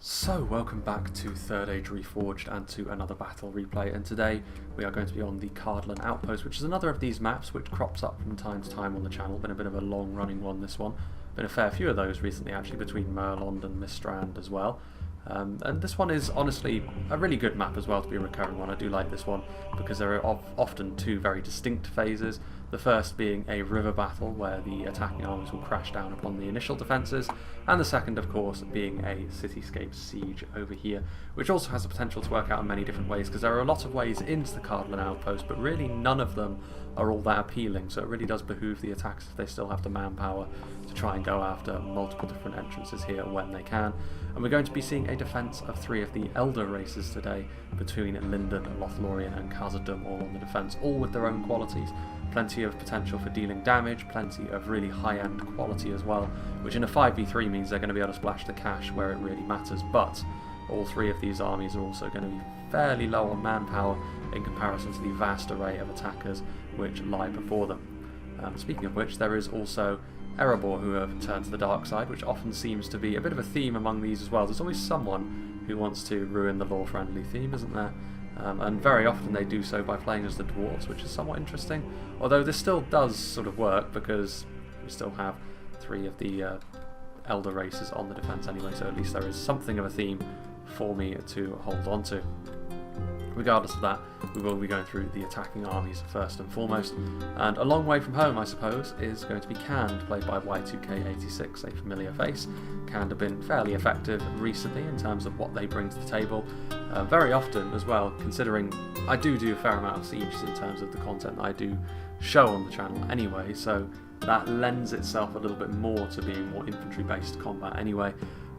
So, welcome back to Third Age Reforged and to another battle replay, and today we are going to be on the Khazad Outpost, which is another of these maps which crops up from time to time on the channel. Been a bit of a long running one, this one. Been a fair few of those recently actually, between Merlond and Mistrand as well. And this one is honestly a really good map as well to be a recurring one. I do like this one because there are often two very distinct phases. The first being a river battle where the attacking armies will crash down upon the initial defences, and the second of course being a cityscape siege over here, which also has the potential to work out in many different ways because there are a lot of ways into the Khazad Outpost, but really none of them are all that appealing, so it really does behoove the attackers, if they still have the manpower, to try and go after multiple different entrances here when they can. And we're going to be seeing a defence of three of the elder races today, between Lindon, Lothlorien and Khazad, all on the defence, all with their own qualities. Plenty of potential for dealing damage, plenty of really high-end quality as well, which in a 5v3 means they're going to be able to splash the cash where it really matters, but all three of these armies are also going to be fairly low on manpower in comparison to the vast array of attackers which lie before them. Speaking of which, there is also Erebor who have turned to the dark side, which often seems to be a bit of a theme among these as well. There's always someone who wants to ruin the lore-friendly theme, isn't there? And very often they do so by playing as the dwarves, which is somewhat interesting. Although this still does sort of work because we still have three of the elder races on the defence anyway, so at least there is something of a theme for me to hold on to. Regardless of that, we will be going through the attacking armies first and foremost, and a long way from home, I suppose, is going to be Khand, played by Y2K86, a familiar face. Khand have been fairly effective recently in terms of what they bring to the table, very often as well, considering I do a fair amount of sieges in terms of the content that I do show on the channel anyway, so that lends itself a little bit more to being more infantry based combat anyway.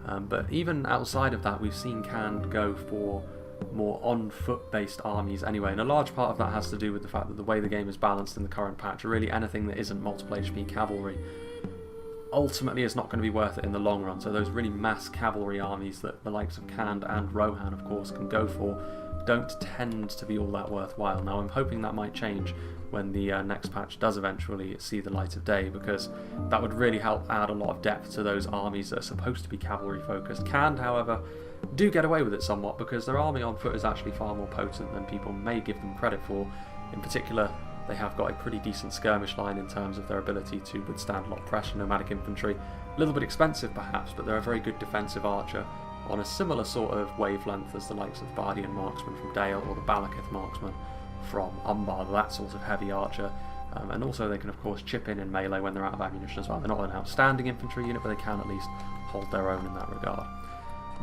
But even outside of that, we've seen Khand go for more on-foot based armies anyway, and a large part of that has to do with the fact that the way the game is balanced in the current patch, really anything that isn't multiple HP cavalry ultimately is not going to be worth it in the long run. So those really mass cavalry armies that the likes of Khand and Rohan of course can go for don't tend to be all that worthwhile. Now I'm hoping that might change when the next patch does eventually see the light of day, because that would really help add a lot of depth to those armies that are supposed to be cavalry focused. Khand, however, do get away with it somewhat because their army on foot is actually far more potent than people may give them credit for. In particular, they have got a pretty decent skirmish line in terms of their ability to withstand a lot of pressure. Nomadic infantry, a little bit expensive perhaps, but they're a very good defensive archer on a similar sort of wavelength as the likes of the Bardian marksman from Dale or the Balakith marksman from Angmar, that sort of heavy archer. And also they can of course chip in melee when they're out of ammunition as well. They're not an outstanding infantry unit, but they can at least hold their own in that regard.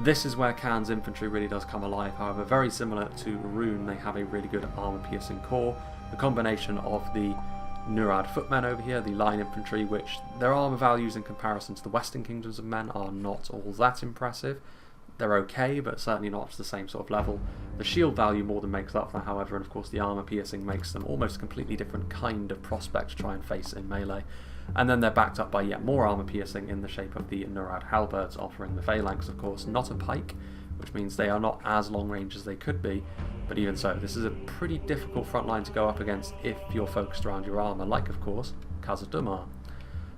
This is where Khan's infantry really does come alive, however. Very similar to Rune, they have a really good armour-piercing core. The combination of the Nurad footmen over here, the line infantry, which their armour values in comparison to the Western Kingdoms of Men are not all that impressive. They're okay, but certainly not to the same sort of level. The shield value more than makes up for that, however, and of course the armour-piercing makes them almost a completely different kind of prospect to try and face in melee. And then they're backed up by yet more armour-piercing in the shape of the Nurad halberds, offering the phalanx, of course, not a pike, which means they are not as long range as they could be, but even so, this is a pretty difficult front line to go up against if you're focused around your armour, like, of course, Khazad are.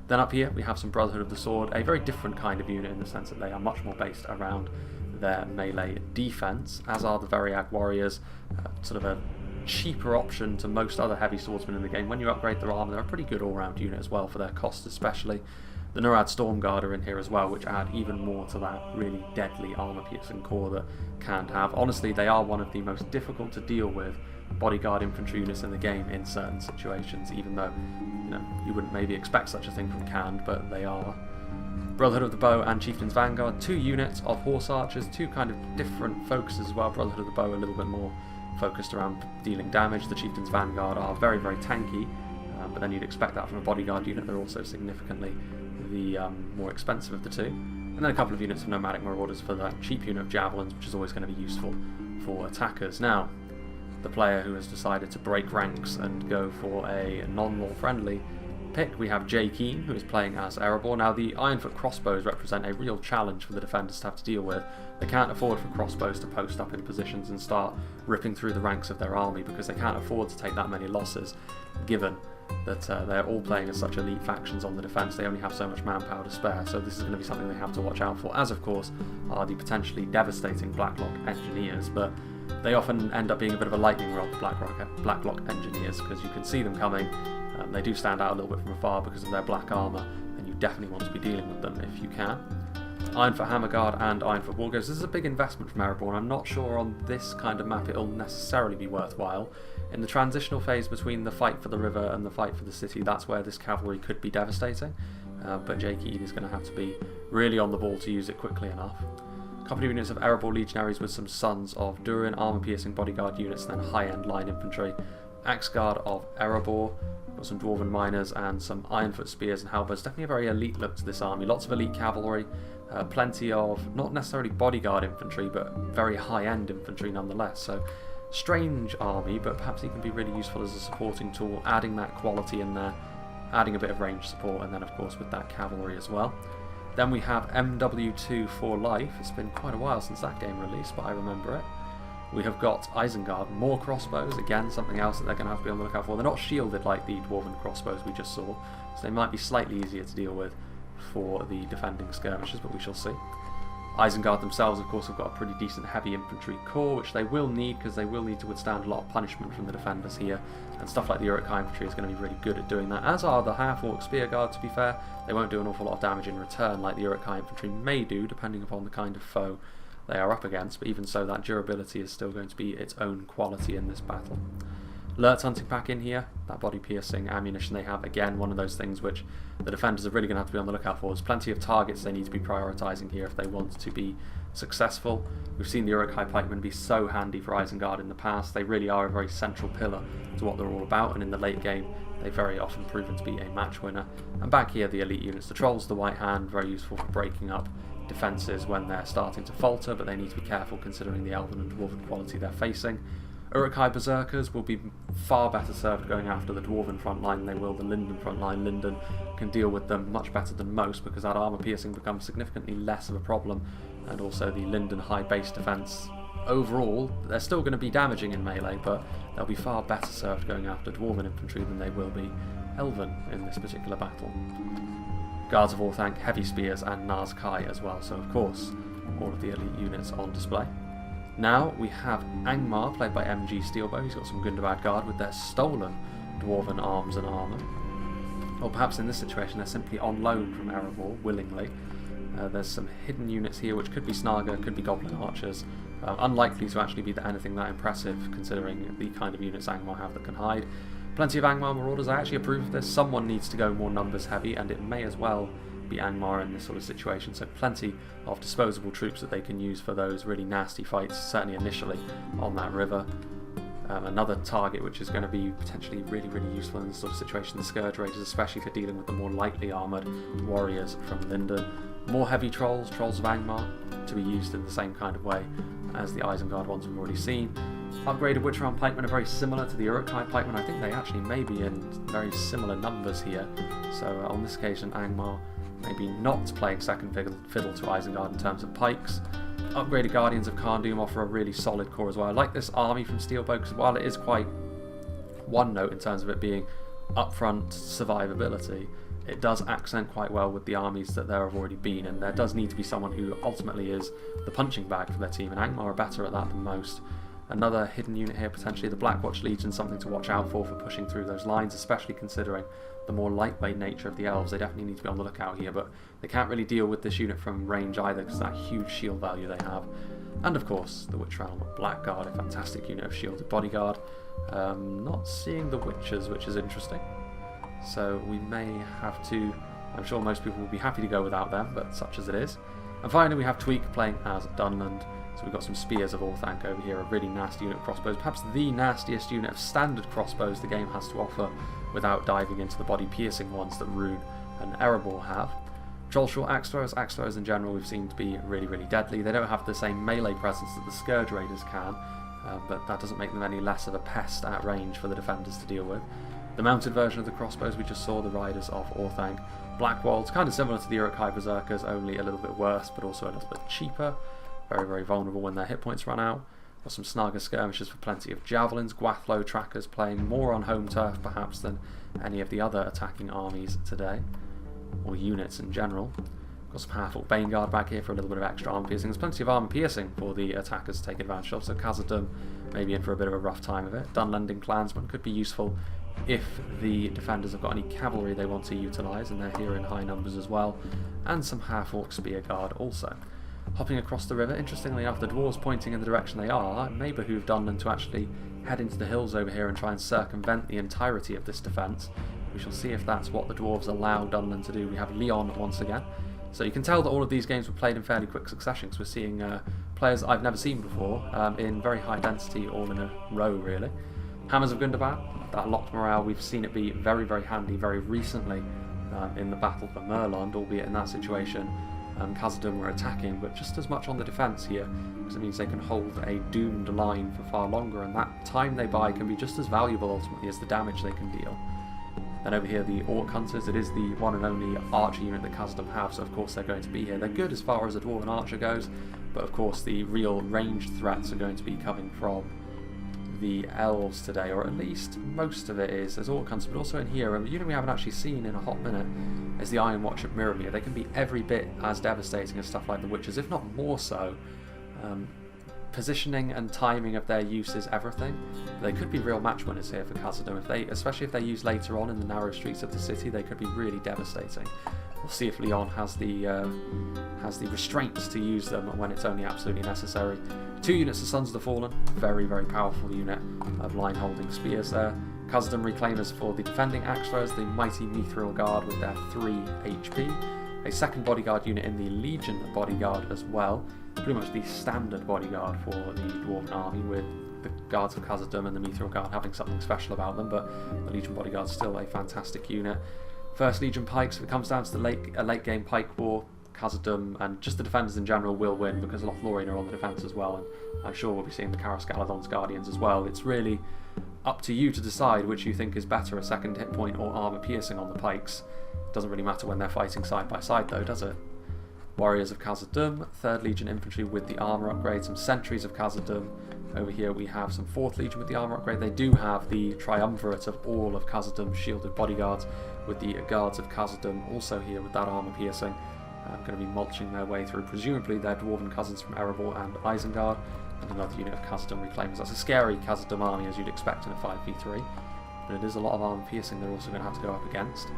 Then up here, we have some Brotherhood of the Sword, a very different kind of unit in the sense that they are much more based around their melee defense, as are the Variag warriors, sort of a cheaper option to most other heavy swordsmen in the game. When you upgrade their armour, they're a pretty good all-round unit as well for their cost especially. The Nurad Stormguard are in here as well, which add even more to that really deadly armour-piercing core that Khand have. Honestly, they are one of the most difficult to deal with bodyguard infantry units in the game in certain situations, even though you wouldn't maybe expect such a thing from Khand, but they are. Brotherhood of the Bow and Chieftain's Vanguard, two units of horse archers, two kind of different focuses as well. Brotherhood of the Bow a little bit more focused around dealing damage. The Chieftain's Vanguard are very, very tanky, but then you'd expect that from a bodyguard unit. They're also significantly the more expensive of the two. And then a couple of units of Nomadic Marauders for that cheap unit of Javelins, which is always going to be useful for attackers. Now, the player who has decided to break ranks and go for a non-lore friendly pick, we have Jay Keen, who is playing as Erebor. Now, the Ironfoot crossbows represent a real challenge for the defenders to have to deal with. They can't afford for crossbows to post up in positions and start ripping through the ranks of their army, because they can't afford to take that many losses, given that they're all playing as such elite factions on the defence. They only have so much manpower to spare, so this is going to be something they have to watch out for, as of course are the potentially devastating Blacklock engineers, but they often end up being a bit of a lightning rod, the Blacklock engineers, because you can see them coming. They do stand out a little bit from afar because of their black armour, and you definitely want to be dealing with them if you can. Iron for Hammerguard and Iron for Wargoes. This is a big investment from Erebor, and I'm not sure on this kind of map it'll necessarily be worthwhile. In the transitional phase between the fight for the river and the fight for the city, that's where this cavalry could be devastating, but Jake Eade is going to have to be really on the ball to use it quickly enough. A couple of units of Erebor legionaries with some Sons of Durin, armour-piercing bodyguard units, and then high-end line infantry. Axguard of Erebor, got some Dwarven miners and some Ironfoot spears and halberds. Definitely a very elite look to this army. Lots of elite cavalry, plenty of not necessarily bodyguard infantry, but very high-end infantry nonetheless. So strange army, but perhaps it can be really useful as a supporting tool, adding that quality in there, adding a bit of range support, and then of course with that cavalry as well. Then we have MW2 for life. It's been quite a while since that game released, but I remember it. We have got Isengard, more crossbows, again something else that they're going to have to be on the lookout for. They're not shielded like the Dwarven crossbows we just saw, so they might be slightly easier to deal with for the defending skirmishers, but we shall see. Isengard themselves, of course, have got a pretty decent heavy infantry core, which they will need because they will need to withstand a lot of punishment from the defenders here, and stuff like the Uruk-hai infantry is going to be really good at doing that, as are the half-orc spear guard, to be fair. They won't do an awful lot of damage in return like the Uruk-hai infantry may do, depending upon the kind of foe they are up against, but even so, that durability is still going to be its own quality in this battle. Lurtz hunting pack in here, that body-piercing ammunition they have, again, one of those things which the defenders are really going to have to be on the lookout for. There's plenty of targets they need to be prioritising here if they want to be successful. We've seen the Uruk-hai pikemen be so handy for Isengard in the past. They really are a very central pillar to what they're all about, and in the late game they've very often proven to be a match winner. And back here, the elite units, the Trolls, the White Hand, very useful for breaking up defences when they're starting to falter, but they need to be careful considering the Elven and Dwarven quality they're facing. Uruk-hai Berserkers will be far better served going after the Dwarven front line than they will the Lindon front line. Lindon can deal with them much better than most because that armour piercing becomes significantly less of a problem, and also the Lindon high base defence. Overall, they're still going to be damaging in melee, but they'll be far better served going after Dwarven infantry than they will be Elven in this particular battle. Guards of Orthanc, heavy spears, and Nazkai as well, so of course all of the elite units on display. Now we have Angmar, played by MG Steelbow. He's got some Gundabad Guard with their stolen Dwarven arms and armour. Or perhaps in this situation they're simply on loan from Erebor, willingly. There's some hidden units here which could be Snaga, could be Goblin Archers. Unlikely to actually be anything that impressive considering the kind of units Angmar have that can hide. Plenty of Angmar Marauders. I actually approve of this. Someone needs to go more numbers heavy, and it may as well be Angmar in this sort of situation, so plenty of disposable troops that they can use for those really nasty fights, certainly initially on that river. Another target which is going to be potentially really useful in this sort of situation, the Scourge Raiders, especially for dealing with the more lightly armoured warriors from Lindon. More heavy Trolls, Trolls of Angmar, to be used in the same kind of way as the Isengard ones we've already seen. Upgraded Witcher-Armed pikemen are very similar to the Uruk-hai pikemen. I think they actually may be in very similar numbers here, so on this occasion Angmar maybe not playing second fiddle to Isengard in terms of pikes. Upgraded Guardians of Kharndoom offer a really solid core as well. I like this army from Steelbow because while it is quite one note in terms of it being upfront survivability, it does accent quite well with the armies that there have already been, and there does need to be someone who ultimately is the punching bag for their team, and Angmar are better at that than most. Another hidden unit here, potentially the Blackwatch Legion, something to watch out for pushing through those lines, especially considering the more lightweight nature of the elves. They definitely need to be on the lookout here, but they can't really deal with this unit from range either because that huge shield value they have. And of course, the Witch Realm Blackguard, a fantastic unit of shielded bodyguard. Not seeing the Witchers, which is interesting. So we may have to, I'm sure most people will be happy to go without them, but such as it is. And finally we have Tweak playing as Dunland. So we've got some Spears of Orthanc over here, a really nasty unit of crossbows, perhaps the nastiest unit of standard crossbows the game has to offer without diving into the body-piercing ones that Rune and Erebor have. Trollshort axe throwers in general we've seen to be really deadly. They don't have the same melee presence that the Scourge Raiders can, but that doesn't make them any less of a pest at range for the defenders to deal with. The mounted version of the crossbows we just saw, the Riders of Orthanc. Blackwolds, kind of similar to the Uruk-hai Berserkers, only a little bit worse, but also a little bit cheaper. Very vulnerable when their hit points run out. Got some snugger skirmishers for plenty of javelins. Gwathlo trackers playing more on home turf perhaps than any of the other attacking armies today, or units in general. Got some powerful Baneguard back here for a little bit of extra armor piercing. There's plenty of armor piercing for the attackers to take advantage of, so Khazad maybe in for a bit of a rough time of it. Dunland Clansmen could be useful if the defenders have got any cavalry they want to utilise, and they're here in high numbers as well. And some half-orc spear guard also. Hopping across the river, interestingly enough, the dwarves pointing in the direction they are, it may behoove Dunland to actually head into the hills over here and try and circumvent the entirety of this defence. We shall see if that's what the dwarves allow Dunland to do. We have Leon once again. So you can tell that all of these games were played in fairly quick succession, because we're seeing players I've never seen before in very high density all in a row, really. Hammers of Gundabad, that locked morale, we've seen it be very, very handy very recently in the battle for Merland, albeit in that situation Khazad were attacking, but just as much on the defence here, because it means they can hold a doomed line for far longer, and that time they buy can be just as valuable ultimately as the damage they can deal. Then over here, the Orc Hunters, it is the one and only archer unit that Khazad have, so of course they're going to be here. They're good as far as a Dwarven Archer goes, but of course the real ranged threats are going to be coming from the Elves today, or at least most of it is. There's Orc Hunters, but also in here, a unit we haven't actually seen in a hot minute is the Iron Watch at Mirrormere. They can be every bit as devastating as stuff like the Witches, if not more so. Positioning and timing of their use is everything. They could be real match winners here for Khazad, especially if they're used later on in the narrow streets of the city. They could be really devastating. We'll see if Leon has the restraints to use them when it's only absolutely necessary. 2 units of Sons of the Fallen, very, very powerful unit of line holding spears there. Khazad Reclaimers for the defending axe throwers, the mighty Mithril Guard with their 3 HP. A second bodyguard unit in the Legion bodyguard as well. Pretty much the standard bodyguard for the Dwarven army, with the Guards of Khazad and the Mithril Guard having something special about them, but the Legion bodyguard is still a fantastic unit. First Legion pikes, if it comes down to the late game pike war, Khazad and just the defenders in general will win, because Lothlorien are on the defence as well, and I'm sure we'll be seeing the Karas Galadon's Guardians as well. It's really up to you to decide which you think is better, a second hit point or armour piercing on the pikes. Doesn't really matter when they're fighting side by side though, does it? Warriors of Khazad, 3rd Legion infantry with the armour upgrade, some sentries of Khazad. Over here we have some 4th Legion with the armour upgrade. They do have the triumvirate of all of Khazad shielded bodyguards, with the Guards of Khazad also here with that armour piercing. Going to be mulching their way through, presumably their dwarven cousins from Erebor and Isengard, and another unit of Khazad Reclaimers. That's a scary Khazad army, as you'd expect in a 5v3, but it is a lot of armour piercing they're also going to have to go up against.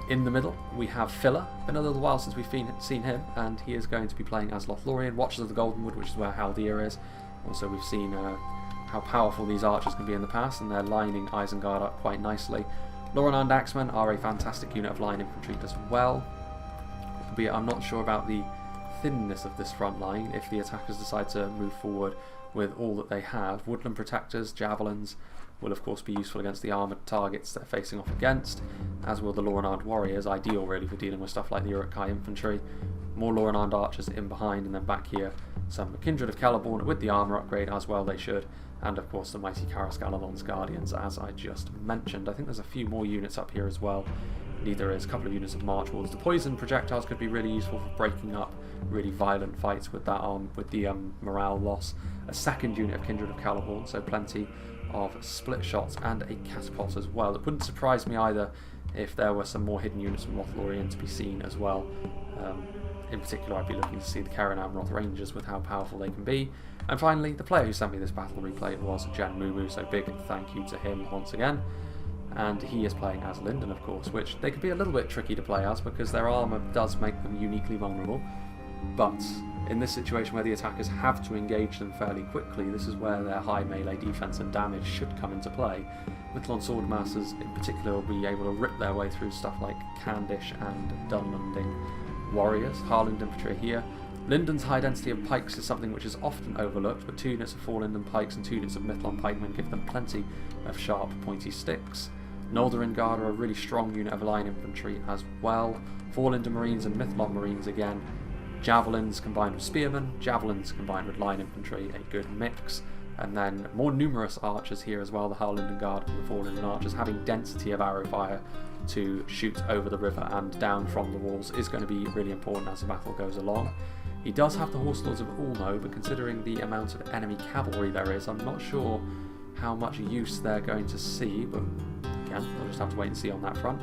In the middle, we have Filler. Been a little while since we've seen him, and he is going to be playing as Lothlorien, Watchers of the Goldenwood, which is where Haldir is. Also, we've seen how powerful these archers can be in the past, and they're lining Isengard up quite nicely. Loranand Axemen are a fantastic unit of line infantry as well. Albeit, I'm not sure about the thinness of this front line if the attackers decide to move forward with all that they have. Woodland Protectors, Javelins will of course be useful against the armoured targets they're facing off against, as will the Loranand Warriors, ideal really for dealing with stuff like the Uruk-hai infantry. More Loranand archers in behind, and then back here some Kindred of Celeborn with the armour upgrade, as well they should, and of course the mighty Karas Galadon's Guardians, as I just mentioned. I think there's a few more units up here as well. There is a couple of units of March Wolves. The poison projectiles could be really useful for breaking up really violent fights with that with the morale loss. A second unit of Kindred of Celeborn, so plenty of split shots, and a catapult as well. It wouldn't surprise me either if there were some more hidden units from Lothlorien to be seen as well. In particular, I'd be looking to see the Keren Amroth Rangers with how powerful they can be. And finally, the player who sent me this battle replay was Jen Mumu, so big thank you to him once again. And he is playing as Lindon, of course, which they could be a little bit tricky to play as because their armour does make them uniquely vulnerable. But in this situation where the attackers have to engage them fairly quickly, this is where their high melee defense and damage should come into play. Mithlon Swordmasters in particular will be able to rip their way through stuff like Candish and Dunlanding Warriors. Harland Infantry here. Lindon's high density of pikes is something which is often overlooked, but 2 units of 4 Lindon pikes and 2 units of Mithlon pikemen give them plenty of sharp, pointy sticks. Noldorin Guard are a really strong unit of line infantry as well. 4 Lindon Marines and Mithlon Marines again. Javelins combined with Spearmen, Javelins combined with line infantry, a good mix. And then more numerous archers here as well, the Harlinden Guard and the 4 Lindon Archers, having density of arrow fire to shoot over the river and down from the walls is going to be really important as the battle goes along. He does have the Horse Lords of Ulmo, but considering the amount of enemy cavalry there is, I'm not sure how much use they're going to see, but again, we'll just have to wait and see on that front.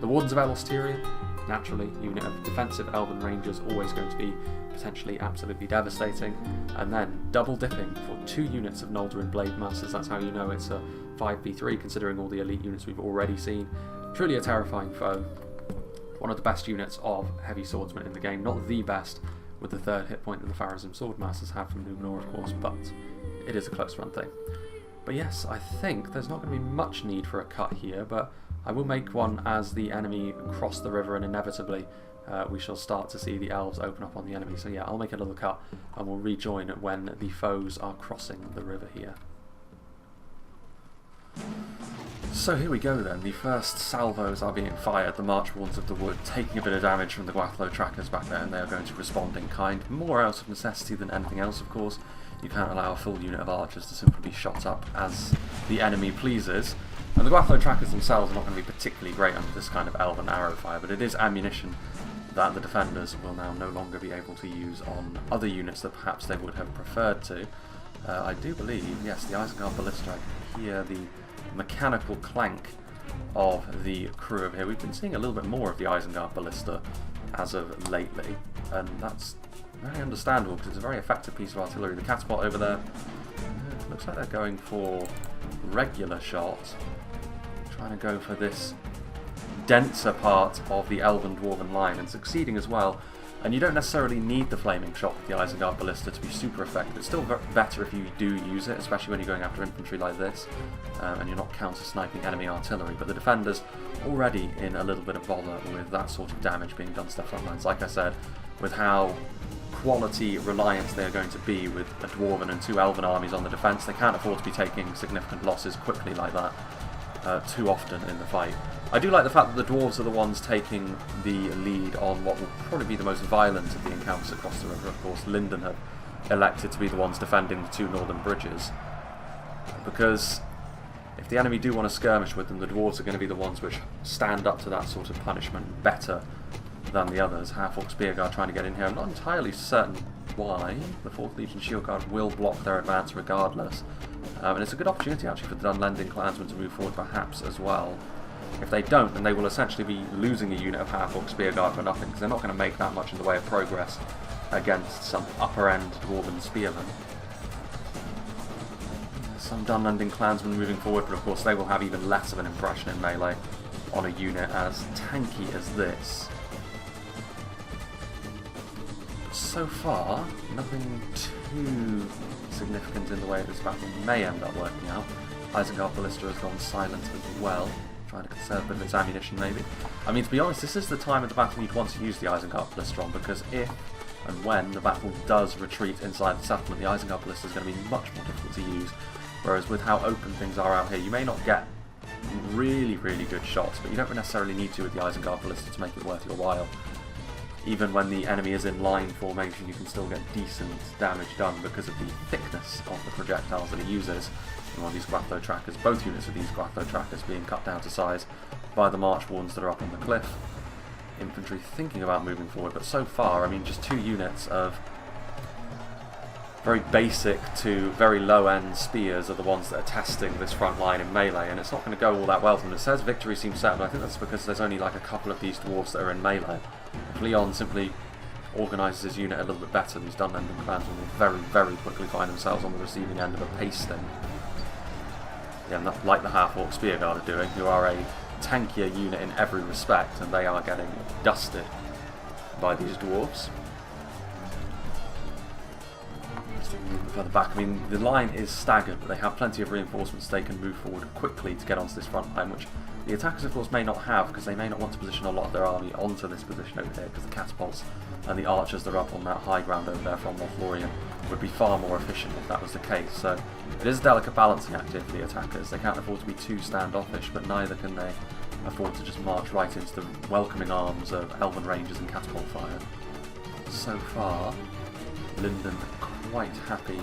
The Wardens of Lothlorien, naturally, unit of defensive Elven Rangers, always going to be potentially absolutely devastating. And then double dipping for 2 units of Noldorin Blade Masters. That's how you know it's a 5v3, considering all the elite units we've already seen. Truly a terrifying foe. One of the best units of heavy swordsmen in the game. Not the best, with the 3rd hit point that the Pharazim Swordmasters have from Numenor, of course, but it is a close run thing. But yes, I think there's not going to be much need for a cut here, but I will make one as the enemy cross the river, and inevitably we shall start to see the elves open up on the enemy. So yeah, I'll make a little cut and we'll rejoin when the foes are crossing the river here. So here we go then, the first salvos are being fired, the Marchwards of the Wood taking a bit of damage from the Lothlorien trackers back there, and they are going to respond in kind, more out of necessity than anything else of course. You can't allow a full unit of archers to simply be shot up as the enemy pleases. And the Lothlorien trackers themselves are not going to be particularly great under this kind of elven arrow fire, but it is ammunition that the defenders will now no longer be able to use on other units that perhaps they would have preferred to. I do believe, yes, the Isengard Ballista, I can hear the mechanical clank of the crew over here. We've been seeing a little bit more of the Isengard Ballista as of lately, and that's very understandable because it's a very effective piece of artillery. The catapult over there, looks like they're going for regular shots, trying to go for this denser part of the Elven Dwarven line, and succeeding as well. And you don't necessarily need the flaming shot with the Isengard Ballista to be super effective. It's still better if you do use it, especially when you're going after infantry like this, and you're not counter-sniping enemy artillery. But the defenders already in a little bit of bother with that sort of damage being done to their front lines. Like I said, with how quality reliant they are going to be with a Dwarven and 2 Elven armies on the defence, they can't afford to be taking significant losses quickly like that too often in the fight. I do like the fact that the Dwarves are the ones taking the lead on what will probably be the most violent of the encounters across the river. Of course, Lindon have elected to be the ones defending the 2 northern bridges, because if the enemy do want to skirmish with them, the Dwarves are going to be the ones which stand up to that sort of punishment better than the others. Half-Orc Spearguard trying to get in here. I'm not entirely certain why. The 4th Legion Shield Guard will block their advance regardless. And it's a good opportunity actually for the Dunland clansmen to move forward perhaps as well. If they don't, then they will essentially be losing a unit of Half-Orc Spearguard for nothing, because they're not going to make that much in the way of progress against some upper-end Dwarven spearmen. Some Dunland clansmen moving forward, but of course they will have even less of an impression in melee on a unit as tanky as this. So far, nothing too significant in the way this battle may end up working out. Isengard Ballista has gone silent as well, trying to conserve a bit of its ammunition maybe. I mean, to be honest, this is the time of the battle you'd want to use the Isengard Ballista on, because if and when the battle does retreat inside the settlement, the Isengard Ballista is going to be much more difficult to use, whereas with how open things are out here, you may not get really good shots, but you don't necessarily need to with the Isengard Ballista to make it worth your while. Even when the enemy is in line formation, you can still get decent damage done because of the thickness of the projectiles that it uses. And one of these Lothlorien trackers, both units of these Lothlorien trackers being cut down to size by the Marchwards that are up on the cliff. Infantry thinking about moving forward, but so far, I mean, just 2 units of very basic to very low-end spears are the ones that are testing this front line in melee, and it's not going to go all that well for them. It says victory seems certain, but I think that's because there's only like a couple of these dwarves that are in melee. If Leon simply organises his unit a little bit better, these Dunland clansmen will very quickly find themselves on the receiving end of a pasting. Yeah, like the Half-Orc Spearguard are doing, who are a tankier unit in every respect, and they are getting dusted by these dwarves. Further back, I mean, the line is staggered, but they have plenty of reinforcements. They can move forward quickly to get onto this front line, which the attackers, of course, may not have, because they may not want to position a lot of their army onto this position over here, because the catapults and the archers that are up on that high ground over there from Lothlorien would be far more efficient if that was the case. So it is a delicate balancing act here for the attackers. They can't afford to be too standoffish, but neither can they afford to just march right into the welcoming arms of Elven Rangers and catapult fire. So far, Lindon quite happy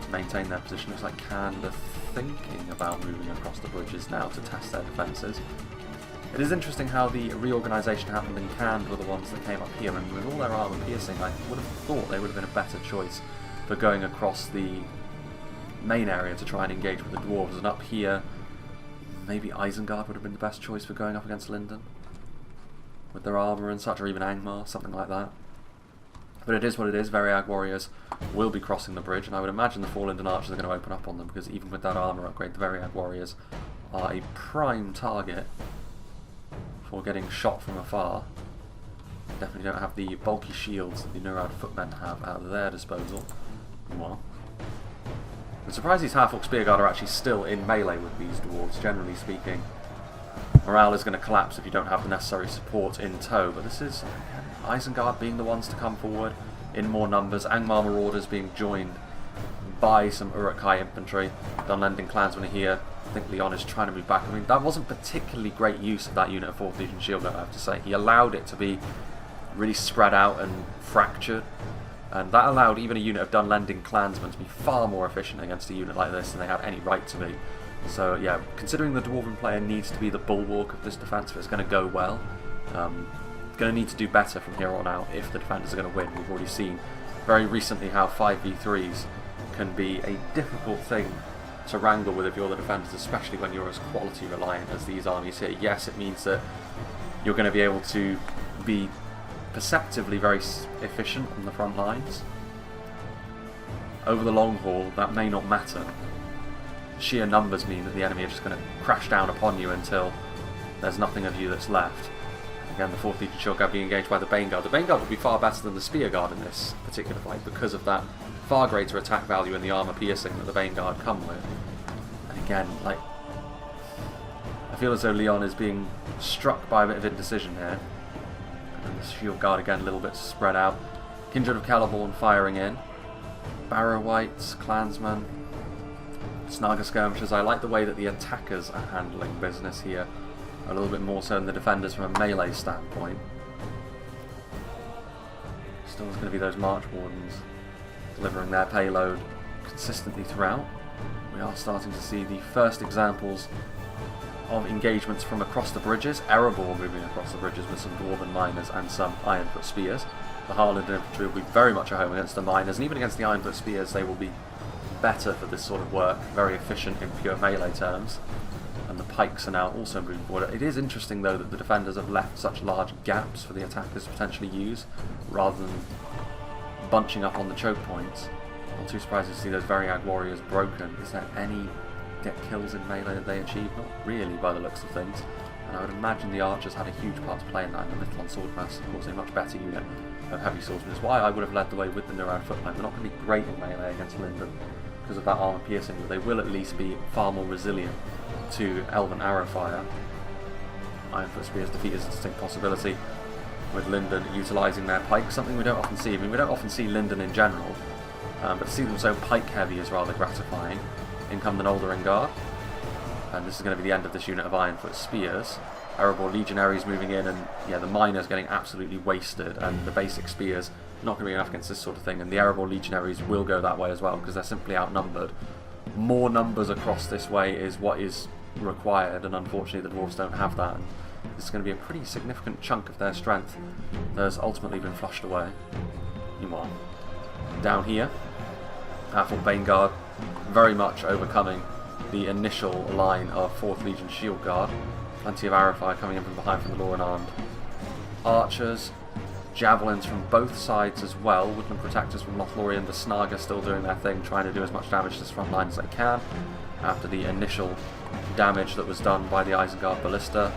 to maintain their position. Looks like Khazad thinking about moving across the bridges now to test their defences. It is interesting how the reorganisation happened and Canned were the ones that came up here, and with all their armour piercing, I would have thought they would have been a better choice for going across the main area to try and engage with the dwarves, and up here maybe Isengard would have been the best choice for going up against Lindon with their armour and such, or even Angmar, something like that. But it is what it is. Variag warriors will be crossing the bridge, and I would imagine the 4 Lindon archers are going to open up on them, because even with that armour upgrade, the Variag warriors are a prime target for getting shot from afar. Definitely don't have the bulky shields that the Nurad footmen have at their disposal. Well, I'm surprised these half-orc spearguard are actually still in melee with these dwarves. Generally speaking, morale is going to collapse if you don't have the necessary support in tow, but this is Isengard being the ones to come forward in more numbers, Angmar marauders being joined by some Uruk-hai infantry. Dunland clansmen are here. I think Leon is trying to move back. I mean, that wasn't particularly great use of that unit of 4th Legion Shield Guard, I have to say. He allowed it to be really spread out and fractured, and that allowed even a unit of Dunland clansmen to be far more efficient against a unit like this than they had any right to be. So yeah, considering the Dwarven player needs to be the bulwark of this defence if it's going to go well, going to need to do better from here on out if the defenders are going to win. We've already seen very recently how 5v3s can be a difficult thing to wrangle with if you're the defenders, especially when you're as quality reliant as these armies here. Yes, it means that you're going to be able to be perceptively very efficient on the front lines. Over the long haul, that may not matter. Sheer numbers mean that the enemy are just going to crash down upon you until there's nothing of you that's left. Again, the 4th Legion Shield Guard being engaged by the Bane Guard. The Bane Guard would be far better than the Spear Guard in this particular fight because of that far greater attack value and the armour piercing that the Bane Guard come with. And again, like, I feel as though Leon is being struck by a bit of indecision here. And the Shield Guard again a little bit spread out. Kindred of Celeborn firing in. Barrow-wights, clansmen, Snaga skirmishers. I like the way that the attackers are handling business here, a little bit more so than the defenders from a melee standpoint. Still there's going to be those March Wardens delivering their payload consistently throughout. We are starting to see the first examples of engagements from across the bridges. Erebor moving across the bridges with some Dwarven miners and some Ironfoot spears. The Harland infantry will be very much at home against the miners, and even against the Ironfoot spears they will be better for this sort of work, very efficient in pure melee terms. And the pikes are now also moving forward. It is interesting though that the defenders have left such large gaps for the attackers to potentially use, rather than bunching up on the choke points. Not too surprised to see those Variag warriors broken. Is there any get kills in melee that they achieve? Not really by the looks of things. And I would imagine the archers had a huge part to play in that, and the Lothlorien swordmass, of course, a much better unit of heavy swordsmen. It's why I would have led the way with the Nurad footmen. They're not going to be great in melee against Lindon because of that armour piercing, but they will at least be far more resilient to Elven arrow fire. Ironfoot spears defeat is a distinct possibility, with Lindon utilising their pike, something we don't often see. I mean, we don't often see Lindon in general, but to see them so pike heavy is rather gratifying. In come the Noldorin Guard, and this is going to be the end of this unit of Ironfoot spears. Erebor legionaries moving in, and yeah, the miners getting absolutely wasted, and the basic spears not going to be enough against this sort of thing, and the Erebor legionaries will go that way as well because they're simply outnumbered. More numbers across this way is what is required, and unfortunately the dwarves don't have that. And this is going to be a pretty significant chunk of their strength that has ultimately been flushed away. Meanwhile, down here, Half-Orc Bane Guard very much overcoming the initial line of 4th Legion Shield Guard. Plenty of arrow fire coming in from behind from the Loren armed archers. Javelins from both sides as well. Woodland protectors from Lothlorien, the Snaga still doing their thing, trying to do as much damage to this front line as they can after the initial damage that was done by the Isengard ballista.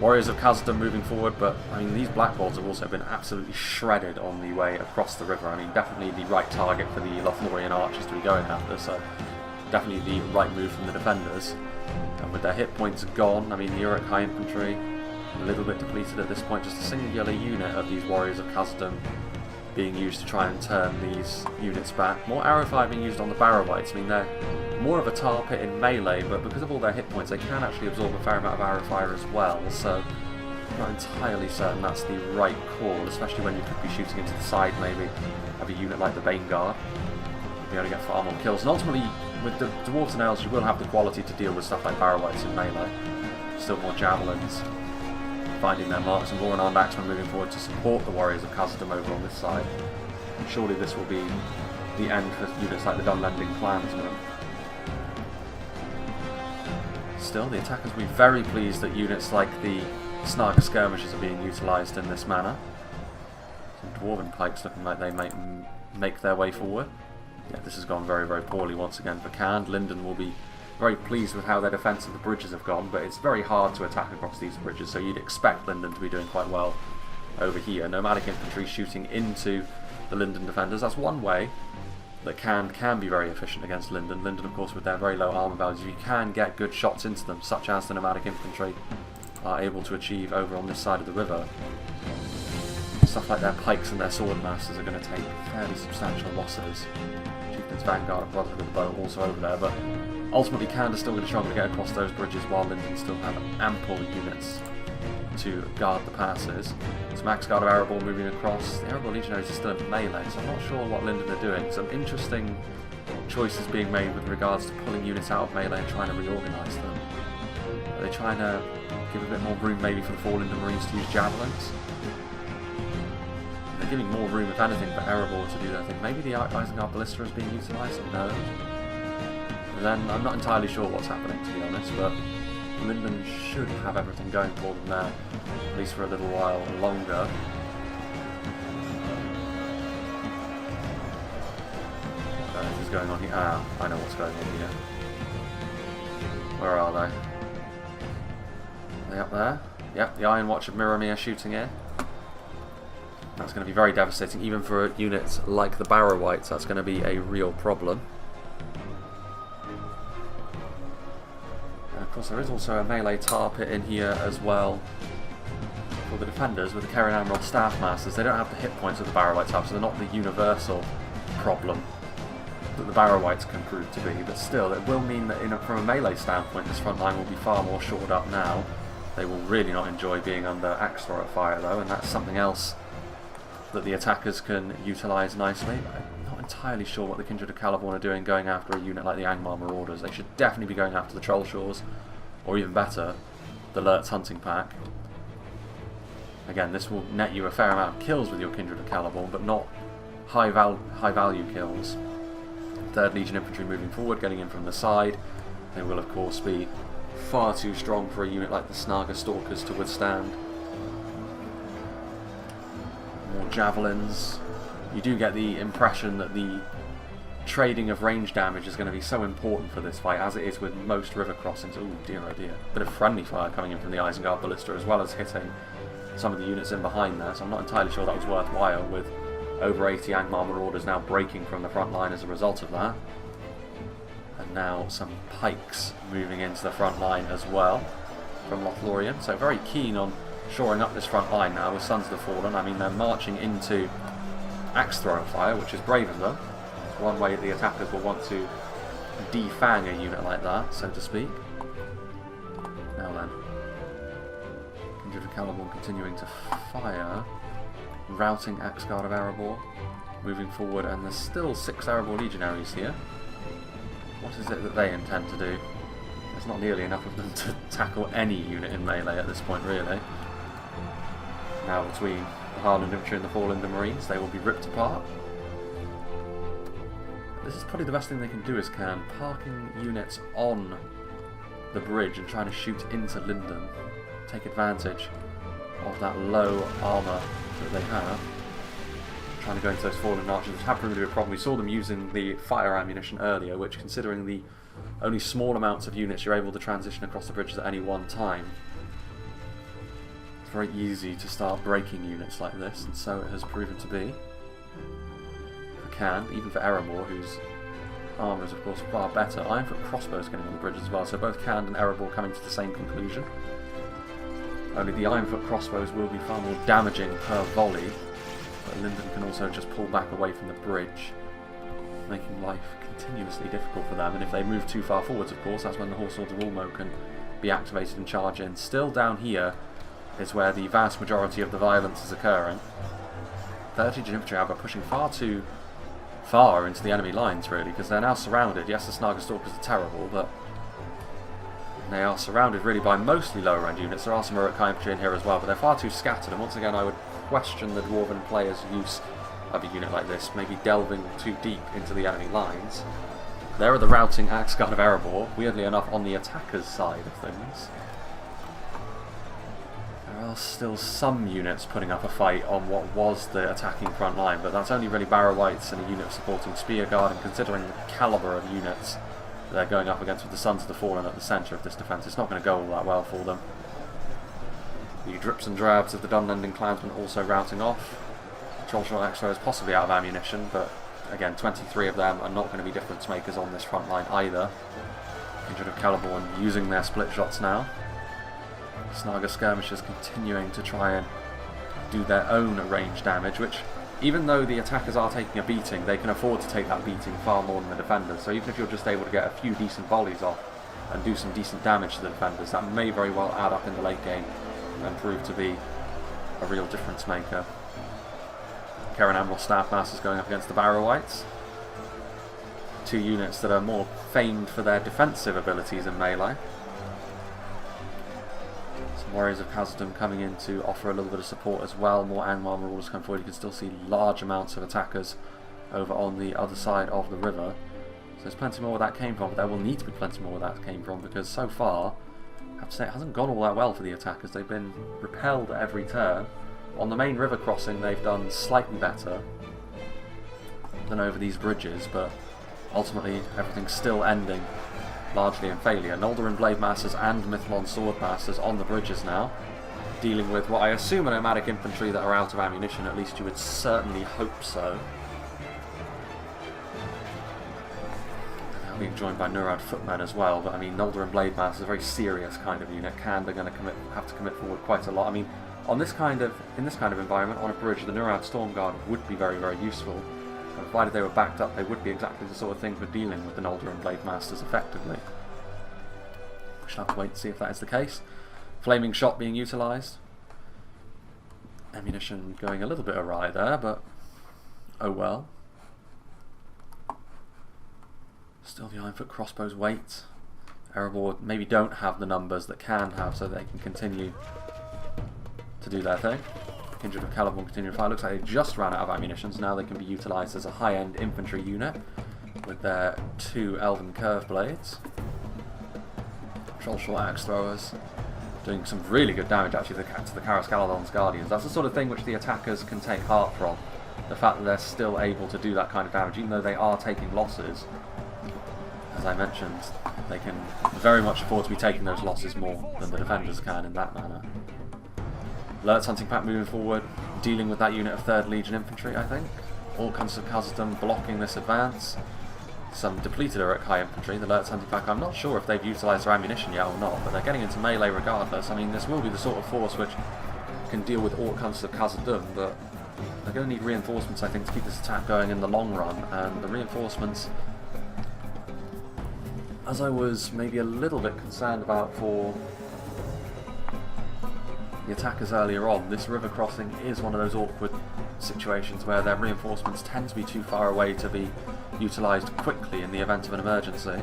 Warriors of Khazad moving forward, but I mean these Black Bolts have also been absolutely shredded on the way across the river. I mean definitely the right target for the Lothlorien archers to be going after, so definitely the right move from the defenders. And with their hit points gone, I mean the Uruk-hai infantry a little bit depleted at this point, just a singular unit of these Warriors of Khazad being used to try and turn these units back. More arrow fire being used on the Barrow-wights. I mean they're more of a tar pit in melee, but because of all their hit points they can actually absorb a fair amount of arrow fire as well, so I'm not entirely certain that's the right call, especially when you could be shooting into the side maybe of a unit like the Bane Guard. You'll be able to get far more kills, and ultimately with the Dwarves and Elves you will have the quality to deal with stuff like Barrow-wights in melee. Still more javelins finding their marks, and more unarmed axemen moving forward to support the warriors of Khazad over on this side. And surely this will be the end for units like the Dunland clansmen. Still, the attackers will be very pleased that units like the Snaga skirmishers are being utilised in this manner. Some dwarven pikes looking like they might make their way forward. Yeah, this has gone very, very poorly once again for Khand. Lindon will be very pleased with how their defence of the bridges have gone, but it's very hard to attack across these bridges, so you'd expect Lindon to be doing quite well over here. Nomadic infantry shooting into the Lindon defenders. That's one way that can be very efficient against Lindon. Lindon, of course, with their very low armour values, if you can get good shots into them, such as the nomadic infantry are able to achieve over on this side of the river, stuff like their pikes and their swordmasters are going to take fairly substantial losses. Chieftain's Vanguard of Brotherhood of the Bow also over there, but ultimately Khand is still going to struggle to get across those bridges, while Lindon still have ample units to guard the passes. Some Axguard of Erebor moving across. The Erebor legionaries are still in melee, so I'm not sure what Lindon are doing. Some interesting choices being made with regards to pulling units out of melee and trying to reorganise them. Are they trying to give a bit more room maybe for the 4 Lindon Marines to use javelins? They're giving more room, if anything, for Erebor to do their thing. Maybe the Isengard Ballista is being utilised? No. And then I'm not entirely sure what's happening, to be honest, but Lindon should have everything going for them there, at least for a little while longer. What is going on here? Ah, I know what's going on here. Where are they? Are they up there? Yep, the Iron Watch of Miromir shooting in. That's going to be very devastating, even for units like the Barrow-wights. That's going to be a real problem. And of course, there is also a melee tar pit in here as well for the defenders with the Keren Amrod Staffmasters. They don't have the hit points of the Barrow-wights have, so they're not the universal problem that the Barrow-wights can prove to be. But still, it will mean that from a melee standpoint, this front line will be far more shored up now. They will really not enjoy being under axe thrower fire, though, and that's something else that the attackers can utilise nicely. I'm not entirely sure what the Kindred of Caliborn are doing going after a unit like the Angmar Marauders. They should definitely be going after the Trollshaws, or even better, the Lurtz Hunting Pack. Again, this will net you a fair amount of kills with your Kindred of Caliborn, but not high value kills. 3rd Legion Infantry moving forward, getting in from the side. They will of course be far too strong for a unit like the Snaga Stalkers to withstand. More javelins. You do get the impression that the trading of range damage is going to be so important for this fight, as it is with most river crossings. Oh dear, oh dear. Bit of friendly fire coming in from the Isengard Ballista, as well as hitting some of the units in behind there, so I'm not entirely sure that was worthwhile, with over 80 Angmar Marauders now breaking from the front line as a result of that. And now some pikes moving into the front line as well from Lothlorien, so very keen on shoring up this front line now with Sons of the Fallen. I mean, they're marching into axe thrower fire, which is brave of them. It's one way the attackers will want to defang a unit like that, so to speak. Now then, Kindred of Caliborn continuing to fire, routing Axguard of Erebor, moving forward, and there's still 6 Erebor legionaries here. What is it that they intend to do? There's not nearly enough of them to tackle any unit in melee at this point, really. Now between the Highland Infantry and the 4 Lindon Marines, they will be ripped apart. This is probably the best thing they can do as parking units on the bridge and trying to shoot into Lindon. Take advantage of that low armour that they have. Trying to go into those fallen archers, which have proven to be a problem. We saw them using the fire ammunition earlier, which, considering the only small amounts of units you're able to transition across the bridges at any one time, it's very easy to start breaking units like this, and so it has proven to be. For Khand, even for Erebor, whose armour is of course far better. Ironfoot crossbows getting on the bridge as well, so both Khand and Erebor coming to the same conclusion. Only the Ironfoot crossbows will be far more damaging per volley, but Lindon can also just pull back away from the bridge, making life continuously difficult for them. And if they move too far forwards, of course, that's when the Horse Swords of Ulmo can be activated and charge in. Still down here is where the vast majority of the violence is occurring. 30 infantry, however, pushing far too far into the enemy lines, really, because they're now surrounded. Yes, the Snaga Stalkers are terrible, but They are surrounded really by mostly lower end units. There are some Uruk-hai infantry in here as well, but they're far too scattered, and once again I would question the Dwarven player's use of a unit like this, maybe delving too deep into the enemy lines. There are the routing Angmar of Erebor, weirdly enough on the attacker's side of things. There are still some units putting up a fight on what was the attacking front line, but that's only really Barrow-wights and a unit supporting Spearguard, and considering the calibre of units they're going up against with the Sons of the Fallen at the centre of this defence, it's not going to go all that well for them. The drips and drabs of the Dunland clansmen also routing off. Trollshot Extra is possibly out of ammunition, but again, 23 of them are not going to be difference makers on this front line either. Kindred of Caliborn using their split shots now. Snaga skirmishers continuing to try and do their own range damage, which, even though the attackers are taking a beating, they can afford to take that beating far more than the defenders. So even if you're just able to get a few decent volleys off and do some decent damage to the defenders, that may very well add up in the late game and prove to be a real difference maker. Karen Amrol Staffmasters going up against the Barrow-wights. Two units that are more famed for their defensive abilities in melee. Some Warriors of Khazad coming in to offer a little bit of support as well. More Angmar marauders come forward. You can still see large amounts of attackers over on the other side of the river. So there's plenty more where that came from, but there will need to be plenty more where that came from, because so far, I have to say, it hasn't gone all that well for the attackers. They've been repelled at every turn. On the main river crossing they've done slightly better than over these bridges, but ultimately everything's still ending largely in failure. Noldorin Blade Masters and Mithlon Sword Masters on the bridges now, dealing with what I assume are nomadic infantry that are out of ammunition, at least you would certainly hope so. They're being joined by Nurad footmen as well, but I mean, Noldorin Blade Masters is a very serious kind of unit. They're going to have to commit forward quite a lot. I mean, in this kind of environment, on a bridge, the Nurad Stormguard would be very, very useful. And provided they were backed up, they would be exactly the sort of thing for dealing with the Noldorin Blade Masters effectively. We shall have to wait and see if that is the case. Flaming Shot being utilised. Ammunition going a little bit awry there, but oh well. Still the Ironfoot crossbows wait. Erebor maybe don't have the numbers that can have, so they can continue to do their thing. Kindred of Caliborn continue to fire. Looks like they just ran out of ammunition, so now they can be utilised as a high-end infantry unit with their two Elven Curve Blades. Trollshort Axe Throwers doing some really good damage actually to the Karas Galadon's Guardians. That's the sort of thing which the attackers can take heart from. The fact that they're still able to do that kind of damage, even though they are taking losses. As I mentioned, they can very much afford to be taking those losses more than the defenders can in that manner. Lurtz Hunting Pack moving forward, dealing with that unit of 3rd Legion Infantry, I think. All kinds of Khazad blocking this advance. Some depleted Uruk-hai Infantry. The Lurtz Hunting Pack, I'm not sure if they've utilised their ammunition yet or not, but they're getting into melee regardless. I mean, this will be the sort of force which can deal with all kinds of Khazad, but they're going to need reinforcements, I think, to keep this attack going in the long run. And the reinforcements, as I was maybe a little bit concerned about for the attackers earlier on, this river crossing is one of those awkward situations where their reinforcements tend to be too far away to be utilised quickly in the event of an emergency.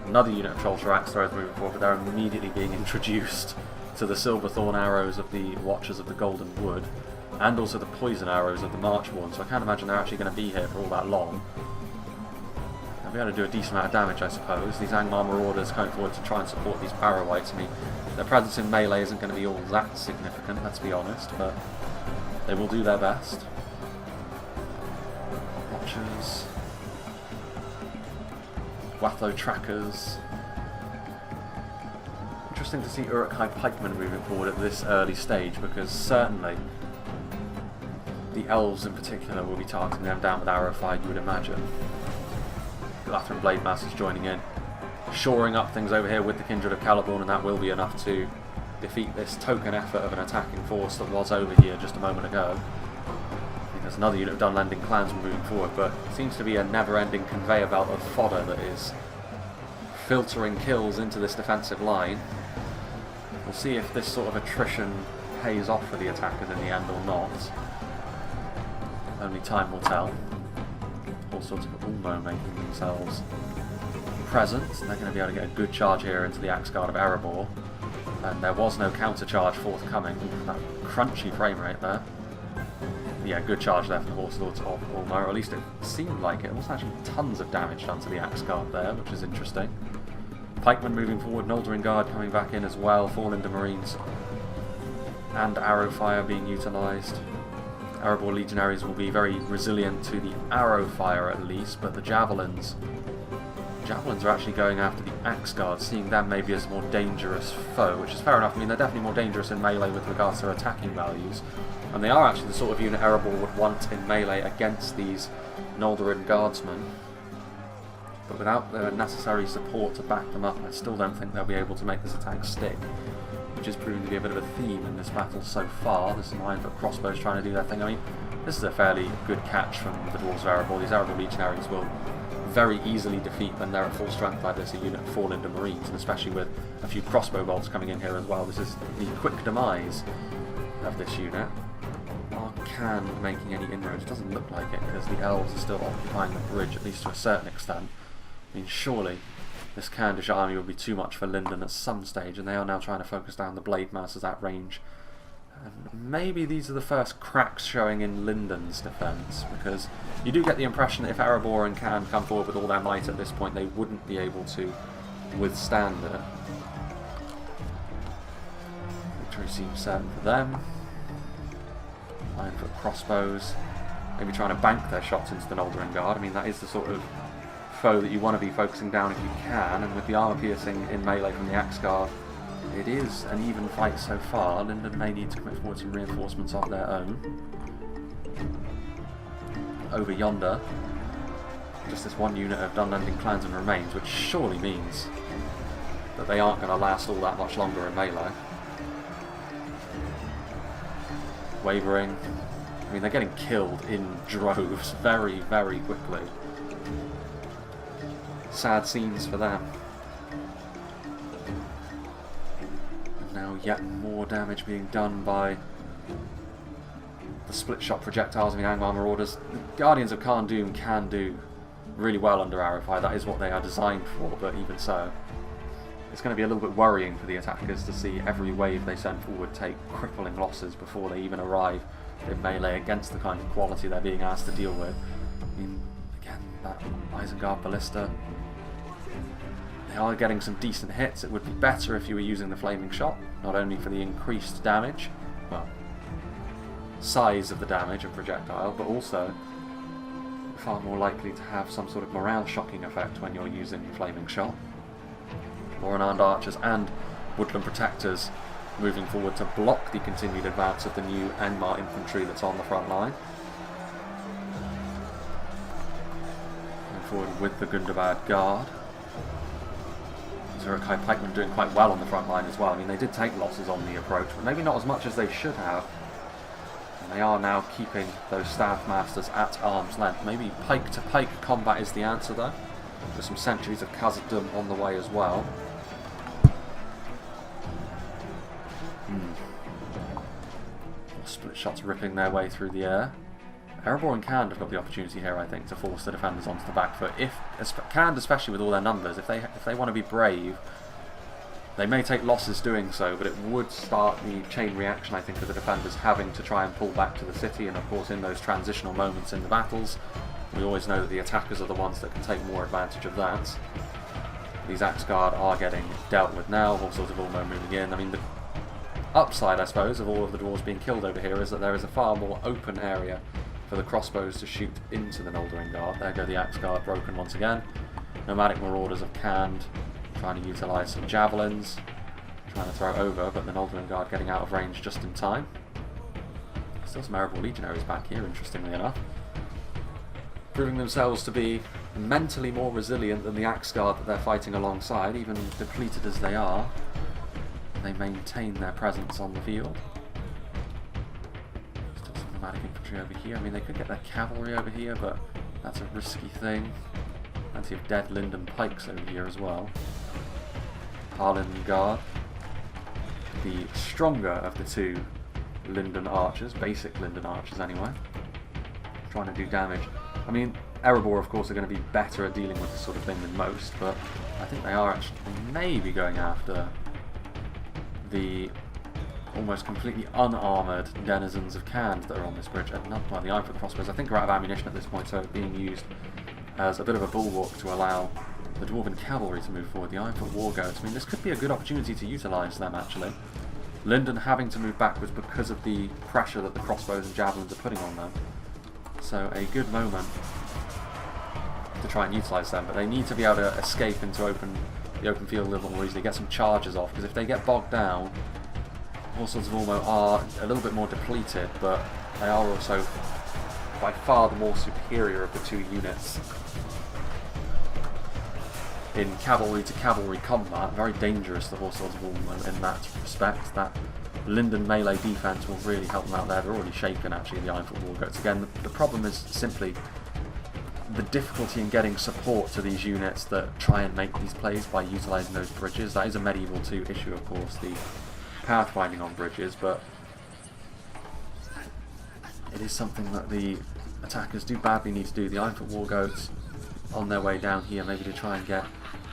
Another unit of Trollshire Axe Throwers moving forward, but they're immediately being introduced to the Silverthorn arrows of the Watchers of the Golden Wood, and also the poison arrows of the Marchborn, so I can't imagine they're actually going to be here for all that long. They'll be able to do a decent amount of damage, I suppose. These Angmar marauders coming forward to try and support these Barrow-wights. I mean, their presence in melee isn't going to be all that significant, let's be honest, but they will do their best. Watchers, Wathlo Trackers. Interesting to see Uruk-hai pikemen moving forward at this early stage, because certainly the elves in particular will be targeting them down with arrow fire, you would imagine. Lothlorien Blade Masters joining in, shoring up things over here with the Kindred of Caliborn, and that will be enough to defeat this token effort of an attacking force that was over here just a moment ago. I think there's another unit of Dunland clans moving forward, but it seems to be a never-ending conveyor belt of fodder that is filtering kills into this defensive line. We'll see if this sort of attrition pays off for the attackers in the end or not. Only time will tell. All sorts of Ulmo making themselves present, they're going to be able to get a good charge here into the Axguard of Erebor. And there was no counter charge forthcoming. That crunchy frame rate there. Yeah, good charge there from the Horse Lords of Ulmer, or at least it seemed like it. There wasn't actually tons of damage done to the Axguard there, which is interesting. Pikemen moving forward, Lothlorien Guard coming back in as well, 4 Lindon Marines and arrow fire being utilised. Erebor legionaries will be very resilient to the arrow fire at least, but the javelins are actually going after the Axguard, seeing them maybe as a more dangerous foe, which is fair enough. I mean, they're definitely more dangerous in melee with regards to attacking values, and they are actually the sort of unit Erebor would want in melee against these Lothlorien Guardsmen. But without the necessary support to back them up, I still don't think they'll be able to make this attack stick, which is proving to be a bit of a theme in this battle so far. This Iron-foot crossbows trying to do their thing. I mean, this is a fairly good catch from the Dwarves of Erebor. These Erebor legionaries will very easily defeat when they're at full strength like this, a unit of 4 Lindon Marines, and especially with a few crossbow bolts coming in here as well. This is the quick demise of this unit. Are Khand making any inroads? It doesn't look like it, because the elves are still occupying the bridge, at least to a certain extent. I mean, surely this Khandish army would be too much for Lindon at some stage, and they are now trying to focus down the Blade Masters at range. And maybe these are the first cracks showing in Lindon's defence, because you do get the impression that if Erebor and Khand come forward with all their might at this point, they wouldn't be able to withstand it. Victory seems certain for them. Iron-foot crossbows, maybe trying to bank their shots into the Lothlorien Guard. I mean, that is the sort of foe that you want to be focusing down if you can, and with the armour piercing in melee from the Axguard, it is an even fight so far. Lindon may need to commit forward some reinforcements of their own. Over yonder, just this one unit of Dunland clansmen remains, which surely means that they aren't going to last all that much longer in melee. Wavering. I mean, they're getting killed in droves very, very quickly. Sad scenes for them. And now yet more damage being done by the split shot projectiles of the Angmar Marauders. The Guardians of Khand Dûm can do really well under arrow fire. That is what they are designed for, but even so, it's going to be a little bit worrying for the attackers to see every wave they send forward take crippling losses before they even arrive in melee against the kind of quality they're being asked to deal with. I mean, again, that Isengard ballista, they are getting some decent hits. It would be better if you were using the flaming shot, not only for the increased damage, well, size of the damage of projectile, but also far more likely to have some sort of morale shocking effect when you're using the flaming shot. More unarmed archers and woodland protectors moving forward to block the continued advance of the new Angmar infantry that's on the front line. Moving forward with the Gundabad Guard. Zurich-High Pikemen doing quite well on the front line as well. I mean, they did take losses on the approach, but maybe not as much as they should have. And they are now keeping those staff masters at arm's length. Maybe pike-to-pike combat is the answer though. With some centuries of Khazad on the way as well. Split shots ripping their way through the air. Erebor and Khand have got the opportunity here, I think, to force the defenders onto the back foot. If Khand, especially with all their numbers, if they want to be brave, they may take losses doing so, but it would start the chain reaction, I think, of the defenders having to try and pull back to the city. And of course, in those transitional moments in the battles, we always know that the attackers are the ones that can take more advantage of that. These Axguard are getting dealt with now. All sorts of Ulmo moving in. I mean, the upside, I suppose, of all of the dwarves being killed over here is that there is a far more open area for the crossbows to shoot into the Lothlorien Guard. There go the Axguard broken once again. Nomadic Marauders of Khand trying to utilise some javelins, trying to throw over, but the Lothlorien Guard getting out of range just in time. Still some Erebor legionaries back here, interestingly enough. Proving themselves to be mentally more resilient than the Axguard that they're fighting alongside, even depleted as they are. They maintain their presence on the field. Still some nomadic infantry over here. I mean, they could get their cavalry over here, but that's a risky thing. Plenty of dead Lindon pikes over here as well. Lindon Guard, the stronger of the two Lindon archers, basic Lindon archers anyway, trying to do damage. I mean, Erebor, of course, are going to be better at dealing with this sort of thing than most, but I think they are actually maybe going after the almost completely unarmoured denizens of Khand that are on this bridge, and not well, the Iron Foot crossbows I think are out of ammunition at this point, so being used as a bit of a bulwark to allow the Dwarven cavalry to move forward. The Iron Foot wargoats, I mean, this could be a good opportunity to utilise them actually. Lindon having to move backwards because of the pressure that the crossbows and javelins are putting on them, so a good moment to try and utilise them, but they need to be able to escape into the open field a little more easily, get some charges off, because if they get bogged down, all sorts of Ulmo are a little bit more depleted, but they are also by far the more superior of the two units in cavalry to cavalry combat. Very dangerous, the Horse Swords of Ulmo, in that respect. That Lindon melee defense will really help them out there. They're already shaken actually, the Ironfoot Wargoats. Again, the problem is simply the difficulty in getting support to these units that try and make these plays by utilising those bridges. That is a Medieval 2 issue, of course, the pathfinding on bridges, but it is something that the attackers do badly need to do. The Ironfoot Wargoats on their way down here, maybe to try and get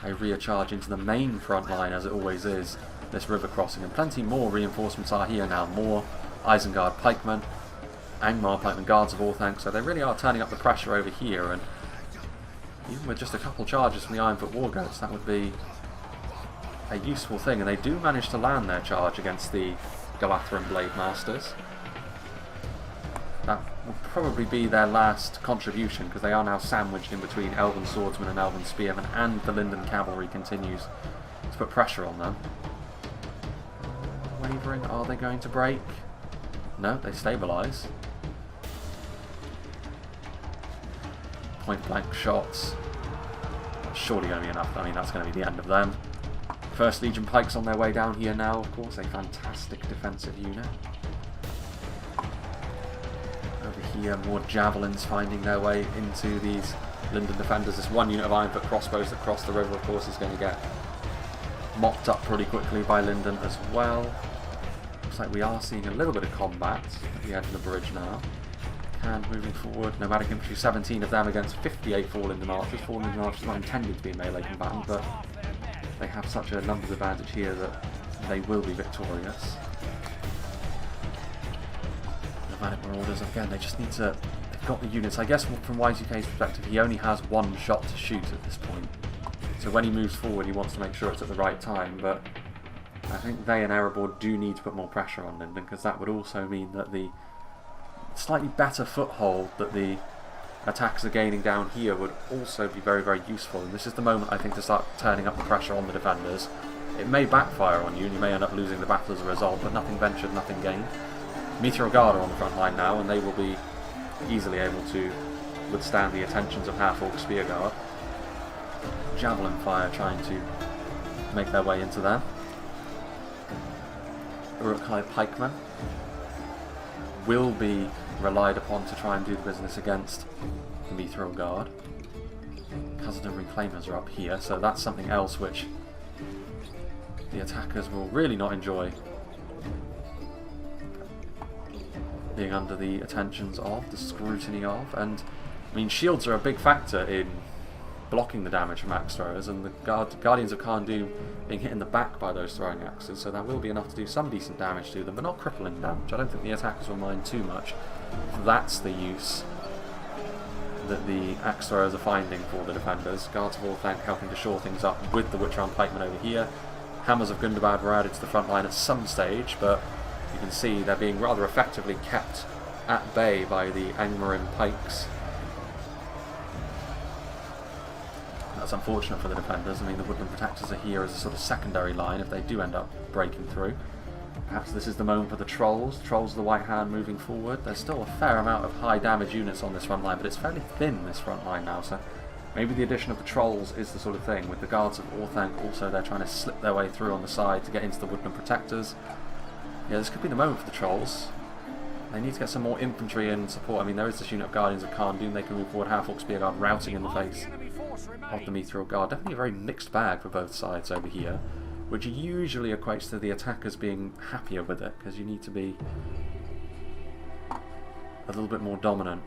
a rear charge into the main front line, as it always is, this river crossing, and plenty more reinforcements are here now. More Isengard pikemen, Angmar pikemen, guards of Orthanc, so they really are turning up the pressure over here, and even with just a couple charges from the Ironfoot Wargoats, that would be a useful thing, and they do manage to land their charge against the Galatharan Blade Masters. That will probably be their last contribution, because they are now sandwiched in between Elven Swordsmen and Elven Spearmen, and the Lindon Cavalry continues to put pressure on them. Wavering, are they going to break? No, they stabilise. Point blank shots. That's surely going to be enough. I mean, that's going to be the end of them. First Legion Pikes on their way down here now, of course, a fantastic defensive unit. Over here, more javelins finding their way into these Lindon defenders. This one unit of Ironfoot crossbows that cross the river, of course, is going to get mopped up pretty quickly by Lindon as well. Looks like we are seeing a little bit of combat at the edge of the bridge now. Khand moving forward, Nomadic Infantry, 17 of them against 58 for Lindon Archers. 4 Lindon Archers not intended to be a melee combatant, but they have such a numbers advantage here that they will be victorious. Nomadic Marauders, again, they just need to... They've got the units. I guess from Y2K's perspective, he only has one shot to shoot at this point. So when he moves forward, he wants to make sure it's at the right time, but I think they and Erebor do need to put more pressure on Lindon, because that would also mean that the slightly better foothold that the attacks are gaining down here would also be very, very useful, and this is the moment, I think, to start turning up the pressure on the defenders. It may backfire on you, and you may end up losing the battle as a result, but nothing ventured, nothing gained. Meteor Guard are on the front line now, and they will be easily able to withstand the attentions of half-orc spear guard. Javelin fire trying to make their way into them. Uruk-hai pikemen will be relied upon to try and do the business against the Mithril Guard. Khazad and Reclaimers are up here, so that's something else which the attackers will really not enjoy being under the attentions of, the scrutiny of, and I mean, shields are a big factor in blocking the damage from axe throwers, and the Guardians of Kharn being hit in the back by those throwing axes, so that will be enough to do some decent damage to them, but not crippling damage. I don't think the attackers will mind too much. That's the use that the axe throwers are finding for the defenders. Guards of Orthanc helping to shore things up with the Witch-Armed pikemen over here. Hammers of Gundabad were added to the front line at some stage, but you can see they're being rather effectively kept at bay by the Angmarin pikes. That's unfortunate for the defenders. I mean, the Woodland Protectors are here as a sort of secondary line if they do end up breaking through. Perhaps this is the moment for the Trolls. Trolls of the White Hand moving forward. There's still a fair amount of high damage units on this front line, but it's fairly thin, this front line now, so maybe the addition of the Trolls is the sort of thing. With the Guards of Orthanc also, they're trying to slip their way through on the side to get into the Woodland Protectors. Yeah, this could be the moment for the Trolls. They need to get some more infantry in support. I mean, there is this unit of Guardians of Kharn. They can move forward. Half-Orc Spearguard routing in the face of the Mithril Guard. Definitely a very mixed bag for both sides over here, which usually equates to the attackers being happier with it, because you need to be a little bit more dominant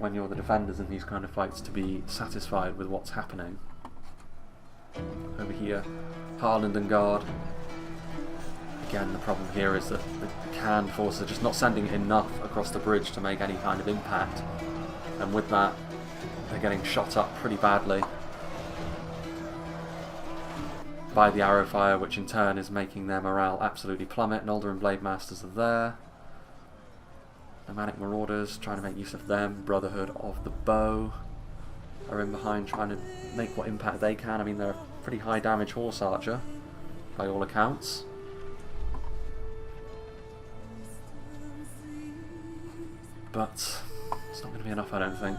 when you're the defenders in these kind of fights, to be satisfied with what's happening. Over here, Lindon Guard. Again, the problem here is that the canned forces are just not sending enough across the bridge to make any kind of impact, and with that they're getting shot up pretty badly by the arrow fire, which in turn is making their morale absolutely plummet. Nolder and Blade Masters are there. Nomadic Marauders, trying to make use of them. Brotherhood of the Bow are in behind, trying to make what impact they can. I mean, they're a pretty high damage horse archer by all accounts. But it's not going to be enough, I don't think.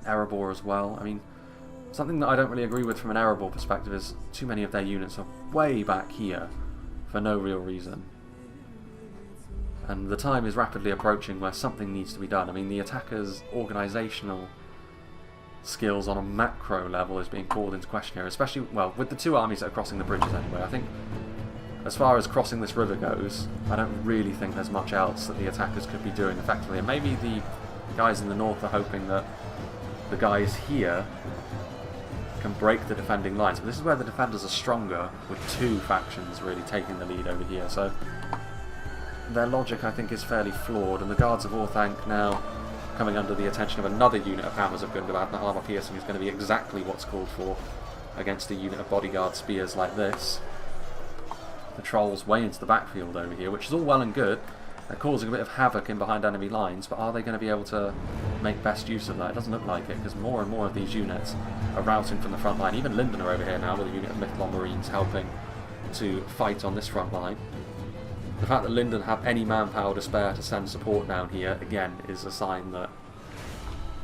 Erebor as well. I mean, something that I don't really agree with from an Erebor perspective is too many of their units are way back here for no real reason. And the time is rapidly approaching where something needs to be done. I mean, the attackers' organisational skills on a macro level is being called into question here, especially, well, with the two armies that are crossing the bridges anyway. I think as far as crossing this river goes, I don't really think there's much else that the attackers could be doing effectively. And maybe the guys in the north are hoping that the guys here can break the defending lines. But this is where the defenders are stronger, with two factions really taking the lead over here. So their logic, I think, is fairly flawed, and the Guards of Orthanc now coming under the attention of another unit of Hammers of Gundabad. The armour piercing is going to be exactly what's called for against a unit of bodyguard spears like this. The Trolls way into the backfield over here, which is all well and good. They're causing a bit of havoc in behind enemy lines, but are they going to be able to make best use of that? It doesn't look like it, because more and more of these units are routing from the front line. Even Lindon are over here now with a unit of Lothlorien Marines helping to fight on this front line. The fact that Lindon have any manpower to spare to send support down here, again, is a sign that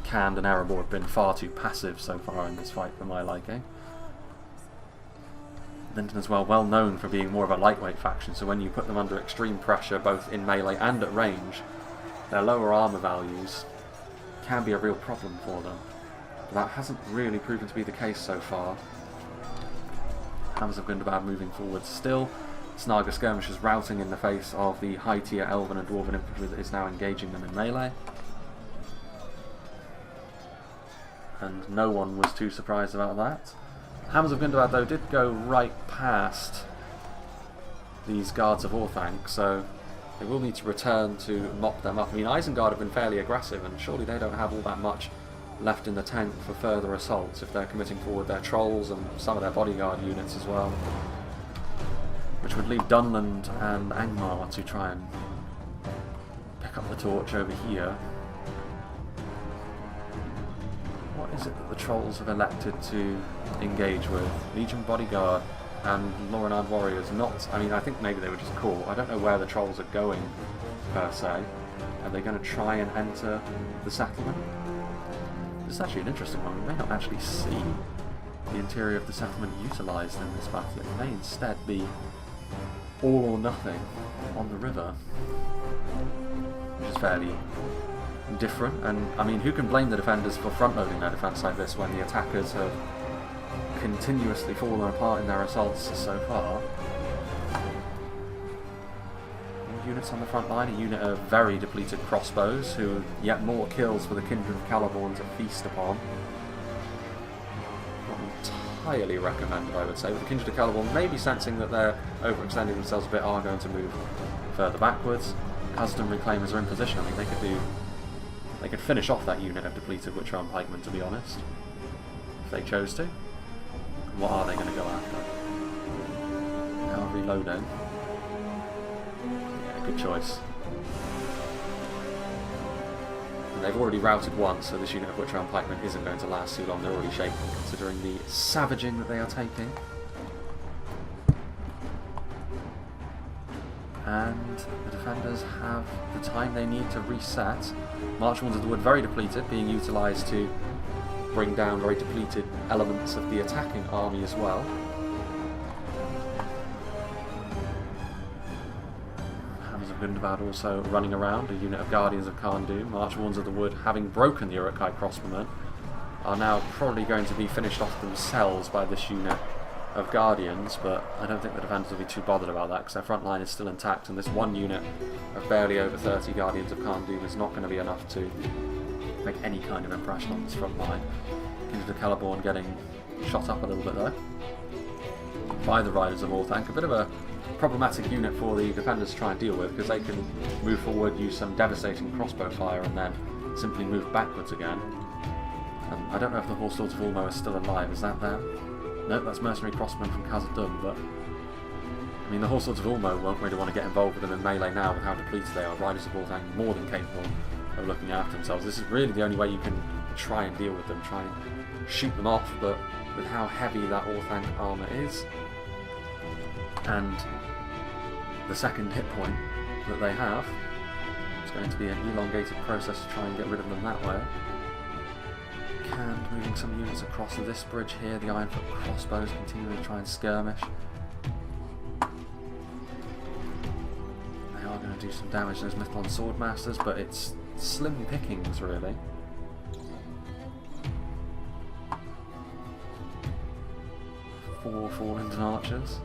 Khand and Erebor have been far too passive so far in this fight for my liking. Lindon as well known for being more of a lightweight faction, so when you put them under extreme pressure both in melee and at range, their lower armour values can be a real problem for them. But that hasn't really proven to be the case so far. Hammers of Gundabad moving forward still. Snaga skirmishers routing in the face of the high tier elven and dwarven infantry that is now engaging them in melee. And no one was too surprised about that. Hammers of Gundabad, though, did go right past these Guards of Orthanc, so they will need to return to mop them up. I mean, Isengard have been fairly aggressive, and surely they don't have all that much left in the tank for further assaults if they're committing forward their Trolls and some of their bodyguard units as well. Which would leave Dunland and Angmar to try and pick up the torch over here. What is it that the Trolls have elected to engage with? Legion Bodyguard and Lorinard Warriors not... I mean, I think maybe they were just caught. I don't know where the Trolls are going, per se. Are they going to try and enter the settlement? This is actually an interesting one. We may not actually see the interior of the settlement utilised in this battle. It may instead be all or nothing on the river, which is fairly different. And I mean, who can blame the defenders for front-loading their defence like this when the attackers have continuously fallen apart in their assaults so far? More units on the front line, a unit of very depleted crossbows, who yet more kills for the Kindred of Caliborn to feast upon. Not entirely recommended, I would say. With the Kindred of Caliborn maybe sensing that they're overextending themselves a bit, are going to move further backwards. Khazad Reclaimers are in position. I mean, they could finish off that unit of depleted Witcher-armed pikemen, to be honest, if they chose to. What are they going to go after? Now reloading. Yeah, good choice. And they've already routed once, so this unit of Witcher-armed pikemen isn't going to last too long. They're already shaken, considering the savaging that they are taking. And the defenders have the time they need to reset. Marchwounds of the Wood very depleted, being utilised to bring down very depleted elements of the attacking army as well. Hammers of Gundabad also running around, a unit of Guardians of Khandu. Marchwounds of the Wood, having broken the Uruk-hai crossbowmen, are now probably going to be finished off themselves by this unit of Guardians, but I don't think the defenders will be too bothered about that because their front line is still intact, and this one unit of barely over 30 Guardians of Khan'du is not going to be enough to make any kind of impression on this front line. Into the Celeborn getting shot up a little bit though by the Riders of Orthanc. A bit of a problematic unit for the defenders to try and deal with, because they can move forward, use some devastating crossbow fire, and then simply move backwards again. I don't know if the Horse Lords of Ulmo is still alive. Is that them? Nope, that's mercenary crossmen from Khazad, but I mean, the Horse Lords of Ulmo won't really want to get involved with them in melee now with how depleted they are. Riders of Orthanc more than capable of looking after themselves. This is really the only way you can try and deal with them, try and shoot them off, but with how heavy that Orthanc armour is, and the second hit point that they have, it's going to be an elongated process to try and get rid of them that way. And moving some units across this bridge here, the Ironfoot crossbows continuing to try and skirmish. They are going to do some damage to those Mithlon Swordmasters, but it's slim pickings really. Four Lindon archers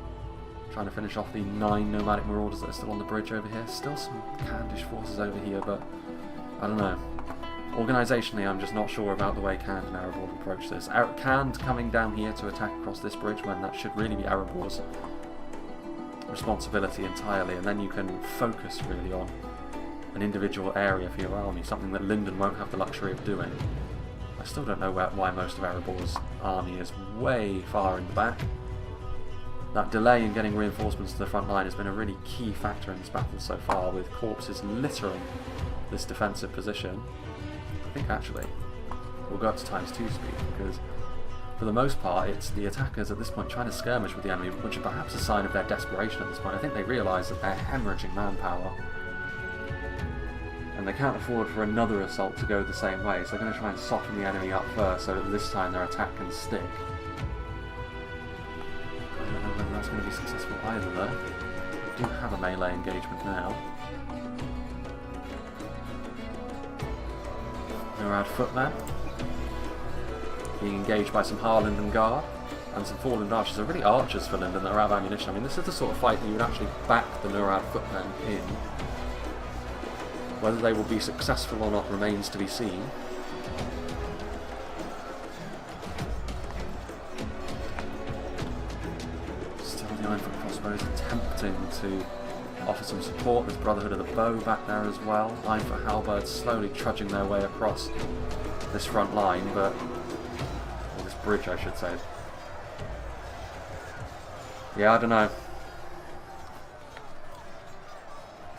trying to finish off the 9 nomadic marauders that are still on the bridge over here. Still some Khandish forces over here, but I don't know. Organisationally, I'm just not sure about the way Khand and Erebor approach this. Khand coming down here to attack across this bridge when that should really be Erebor's responsibility entirely, and then you can focus really on an individual area for your army, something that Lindon won't have the luxury of doing. I still don't know why most of Erebor's army is way far in the back. That delay in getting reinforcements to the front line has been a really key factor in this battle so far, with corpses littering this defensive position. I think actually we'll go up to ×2 speed, because for the most part it's the attackers at this point trying to skirmish with the enemy, which is perhaps a sign of their desperation at this point. I think they realise that they're hemorrhaging manpower and they can't afford for another assault to go the same way, so they're going to try and soften the enemy up first so that this time their attack can stick. I don't know whether that's going to be successful either though. We do have a melee engagement now. Murad footmen being engaged by some Harland and Guard and some Foreland archers. They're really archers for Lindon that are out of ammunition. I mean, this is the sort of fight that you would actually back the Murad footmen in. Whether they will be successful or not remains to be seen. Still the Ironfoot crossbows attempting to offer some support. There's Brotherhood of the Bow back there as well. Ironfoot halberds slowly trudging their way across this front line, or this bridge I should say. Yeah, I don't know.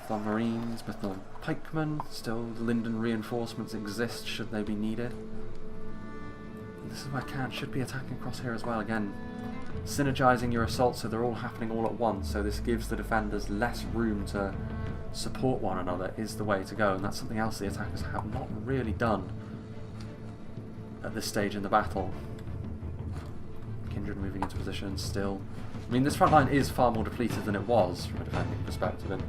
Mithlon Marines, Mithlon Pikemen, still Lindon reinforcements exist should they be needed. And this is where Khand should be attacking across here as well. Again, synergising your assaults so they're all happening all at once, so this gives the defenders less room to support one another is the way to go, and that's something else the attackers have not really done at this stage in the battle. Kindred moving into position still. I mean, this front line is far more depleted than it was from a defending perspective, and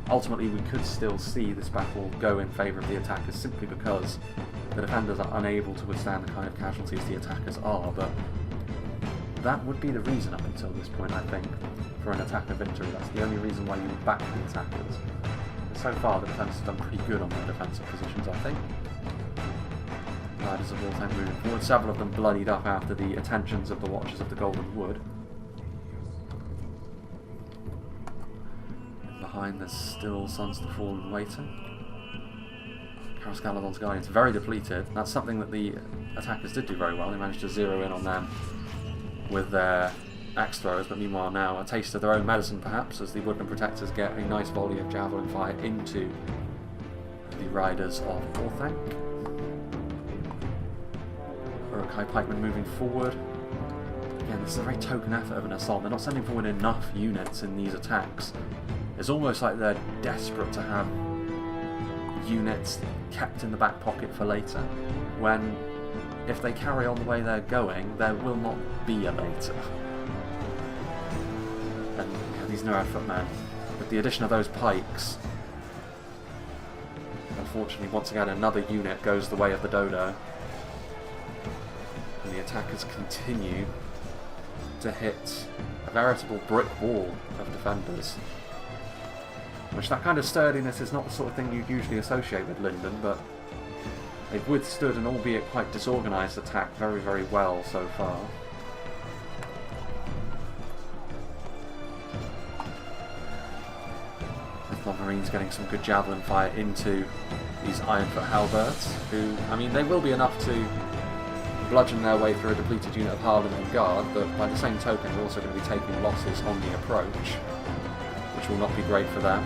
ultimately we could still see this battle go in favour of the attackers simply because the defenders are unable to withstand the kind of casualties the attackers are, but that would be the reason up until this point, I think, for an attacker victory. That's the only reason why you would back the attackers. And so far the defence has done pretty good on their defensive positions, I think. Riders of Orthanc moving forward, several of them bloodied up after the attentions of the Watchers of the Golden Wood. Behind there's still Sons to Fallen waiting. Karas Galadon's Guardians very depleted. That's something that the attackers did do very well. They managed to zero in on them with their axe throwers, but meanwhile now a taste of their own medicine perhaps, as the Woodland Protectors get a nice volley of javelin fire into the Riders of Orthanc. Uruk-hai pikemen moving forward. Again, this is a very token effort of an assault. They're not sending forward enough units in these attacks. It's almost like they're desperate to have units kept in the back pocket for later, when if they carry on the way they're going, there will not be a later. And yeah, these Murad footmen, with the addition of those pikes, unfortunately once again another unit goes the way of the dodo. And the attackers continue to hit a veritable brick wall of defenders. Which, that kind of sturdiness is not the sort of thing you'd usually associate with Lindon, but they've withstood an albeit quite disorganised attack very, very well so far. Lothlorien's getting some good javelin fire into these Ironfoot halberds, who, I mean, they will be enough to bludgeon their way through a depleted unit of Harlan and Guard, but by the same token they're also going to be taking losses on the approach, which will not be great for them.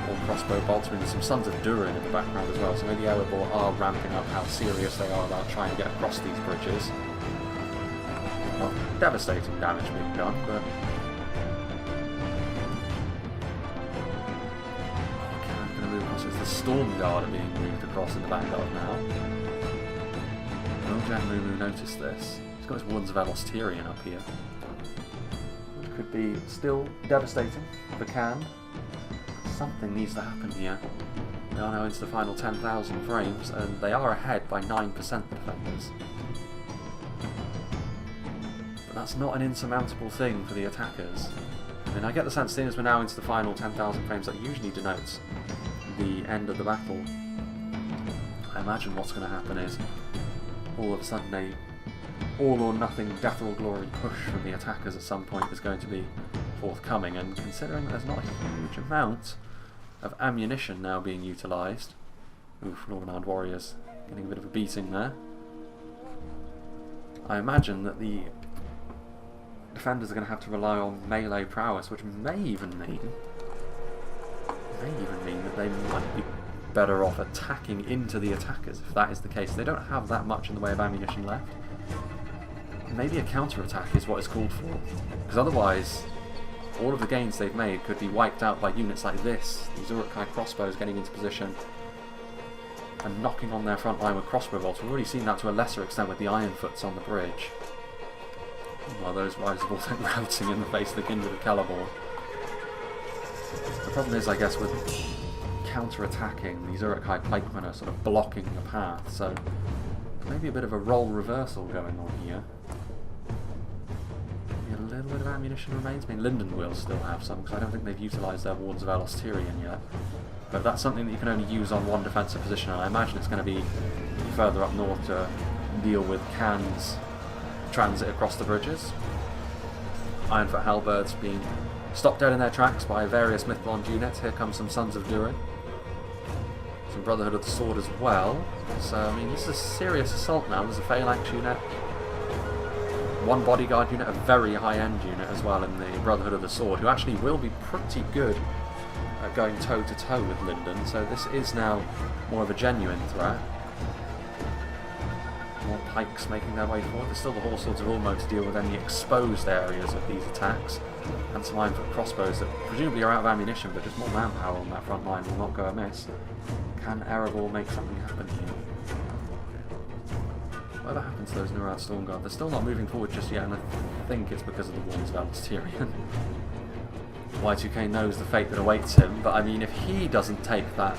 All crossbow bolts, with some Sons of Durin in the background as well, so maybe Erebor are ramping up how serious they are about trying to get across these bridges. Well, devastating damage being done, but the Storm Guard are being moved across in the vanguard now. Will Janmumu notice this? He's got his Wards of Lothlorien up here. Which could be still devastating for Khan. Something needs to happen here. They are now into the final 10,000 frames, and they are ahead by 9% defenders. But that's not an insurmountable thing for the attackers. I mean, I get the sense, seeing as we're now into the final 10,000 frames, that usually denotes the end of the battle. I imagine what's going to happen is all of a sudden a all or nothing death or glory push from the attackers at some point is going to be forthcoming, and considering that there's not a huge amount of ammunition now being utilised, oof, Northern Warriors getting a bit of a beating there, I imagine that the defenders are going to have to rely on melee prowess, which may even mean that they might be better off attacking into the attackers, if that is the case. They don't have that much in the way of ammunition left. Maybe a counter-attack is what is called for, because otherwise all of the gains they've made could be wiped out by units like this. These Uruk-hai crossbows getting into position and knocking on their front line with crossbow bolts. We've already seen that to a lesser extent with the Ironfoots on the bridge. While those Rise of Ultec routing in the face of the Kindred of Calibor. The problem is, I guess, with counter-attacking, these Uruk-hai pikemen are sort of blocking the path, so maybe a bit of a role reversal going on here. Maybe a little bit of ammunition remains. I mean, Lindon will still have some, because I don't think they've utilised their Wards of Lothlorien yet. But that's something that you can only use on one defensive position, and I imagine it's going to be further up north to deal with Khan's transit across the bridges. Ironfoot halberds being stopped dead in their tracks by various Mythlond units. Here comes some Sons of Durin. Some Brotherhood of the Sword as well. So, I mean, this is a serious assault now. There's a Phalanx unit, one Bodyguard unit, a very high-end unit as well in the Brotherhood of the Sword, who actually will be pretty good at going toe-to-toe with Lindon. So this is now more of a genuine threat. More pikes making their way forward. There's still the Horseswords of Ulmo to deal with any exposed areas of these attacks, and some Ironfoot crossbows that presumably are out of ammunition, but just more manpower on that front line will not go amiss. Can Erebor make something happen here? Whatever happens to those Nurad Stormguard, they're still not moving forward just yet, and I think it's because of the Wards of Lothlorien. Y2K knows the fate that awaits him, but I mean, if he doesn't take that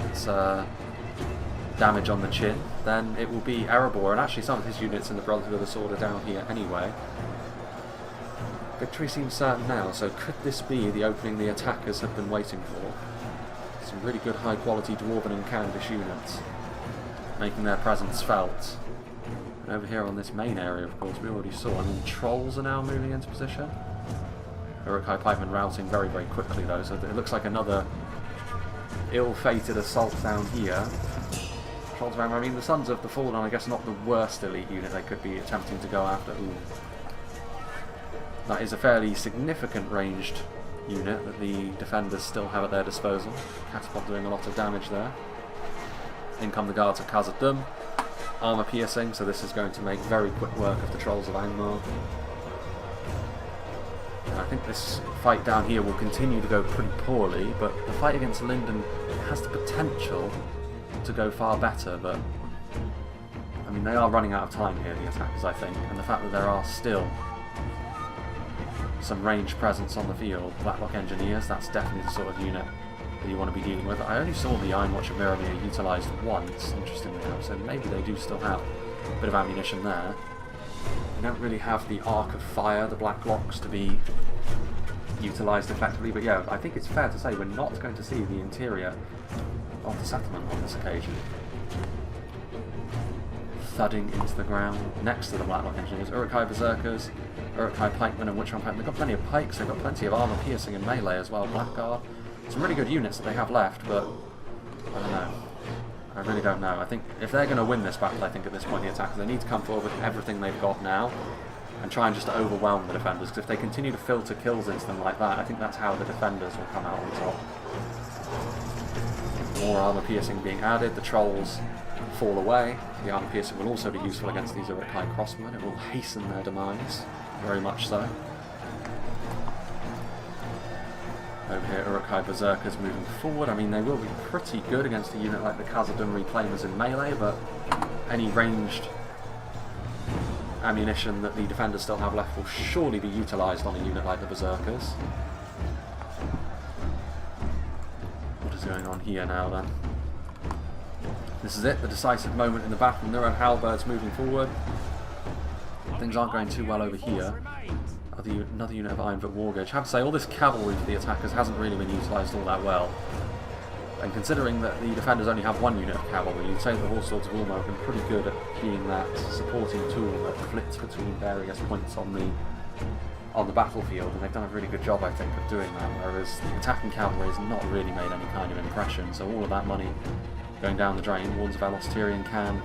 damage on the chin, then it will be Erebor, and actually some of his units in the Brotherhood of the Sword are down here anyway. Victory seems certain now, so could this be the opening the attackers have been waiting for? Some really good high quality Dwarven and Candish units making their presence felt. And over here on this main area, of course, we already saw, I mean, Trolls are now moving into position. Uruk-hai pikemen routing very, very quickly though, so it looks like another ill-fated assault down here. Trolls around, I mean, the Sons of the Fallen, I guess not the worst elite unit they could be attempting to go after. Ooh. That is a fairly significant ranged unit that the defenders still have at their disposal. Catapult doing a lot of damage there. In come the guards of Khazad, armour piercing, so this is going to make very quick work of the Trolls of Angmar. I think this fight down here will continue to go pretty poorly, but the fight against Lindon has the potential to go far better, but I mean, they are running out of time here, the attackers, I think, and the fact that there are still some ranged presence on the field, Blacklock Engineers, that's definitely the sort of unit that you want to be dealing with. I only saw the Ironwatch of Miromir utilised once, interestingly enough, so maybe they do still have a bit of ammunition there. We don't really have the Arc of Fire, the Black Locks, to be utilised effectively, but yeah, I think it's fair to say we're not going to see the interior of the settlement on this occasion. Thudding into the ground next to the Blacklock Engineers, Uruk-hai Berserkers, Uruk-hai Pikemen and Witchman Pikemen. They've got plenty of pikes, they've got plenty of armour piercing and melee as well, Blackguard. Some really good units that they have left, but I don't know. I really don't know. I think if they're going to win this battle, I think at this point the attackers, they need to come forward with everything they've got now and try and just overwhelm the defenders, because if they continue to filter kills into them like that, I think that's how the defenders will come out on top. More armour piercing being added, the trolls fall away. The armour piercing will also be useful against these Uruk-hai crossmen. It will hasten their demise, very much so. Over here, Uruk-hai Berserkers moving forward. I mean, they will be pretty good against a unit like the Khazad Reclaimers in melee, but any ranged ammunition that the defenders still have left will surely be utilised on a unit like the Berserkers. What is going on here now then? This is it, the decisive moment in the battle. Nurad Halberds moving forward. Things aren't going too well over here. Another unit of Ironfoot Wargage. I have to say, all this cavalry for the attackers hasn't really been utilised all that well. And considering that the defenders only have one unit of cavalry, you'd say the Horse Swords of Ulmo have been pretty good at being that supporting tool that flits between various points on the battlefield, and they've done a really good job, I think, of doing that, whereas the attacking cavalry has not really made any kind of impression, so all of that money going down the drain. Warns of Lothlorien can,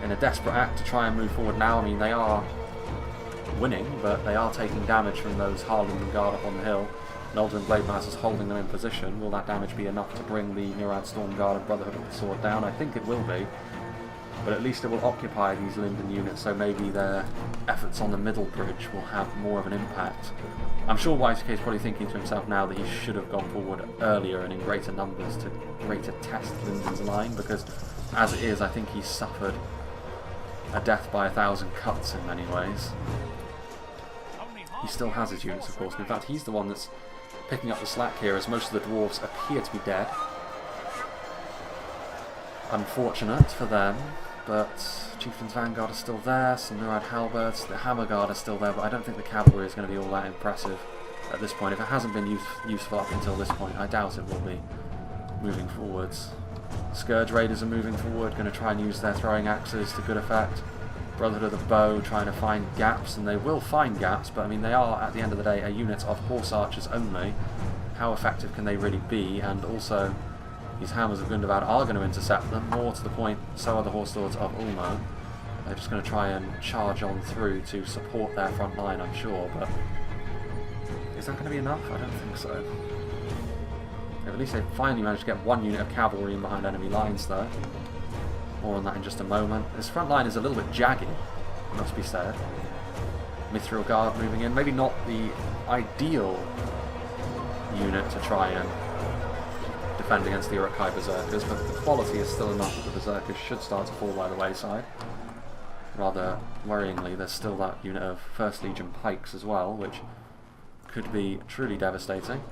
in a desperate act to try and move forward now. I mean, they are winning, but they are taking damage from those Harland Guard up on the hill. Nolden Blade Masters holding them in position. Will that damage be enough to bring the Murad Storm Guard and Brotherhood of the Sword down? I think it will be, but at least it will occupy these Lindon units, so maybe their efforts on the middle bridge will have more of an impact. I'm sure YTK is probably thinking to himself now that he should have gone forward earlier and in greater numbers to greater test Lindon's line, because as it is, I think he's suffered a death by 1,000 cuts in many ways. He still has his units, of course, and in fact he's the one that's picking up the slack here, as most of the dwarves appear to be dead. Unfortunate for them, but Chieftain's Vanguard is still there, some Murad Halberds, the Hammer Guard is still there, but I don't think the cavalry is going to be all that impressive at this point. If it hasn't been useful up until this point, I doubt it will be moving forwards. Scourge Raiders are moving forward, going to try and use their throwing axes to good effect. Brotherhood of the Bow trying to find gaps, and they will find gaps, but I mean they are, at the end of the day, a unit of horse archers only. How effective can they really be? And also, these Hammers of Gundabad are going to intercept them, more to the point, so are the Horse Lords of Ulmo. They're just going to try and charge on through to support their front line, I'm sure, but is that going to be enough? I don't think so. At least they finally managed to get one unit of cavalry in behind enemy lines though. More on that in just a moment. This front line is a little bit jagged, it must be said. Mithril Guard moving in, maybe not the ideal unit to try and defend against the Uruk-hai Berserkers, but the quality is still enough that the Berserkers should start to fall by the wayside. Rather worryingly, there's still that unit of 1st Legion Pikes as well, which could be truly devastating.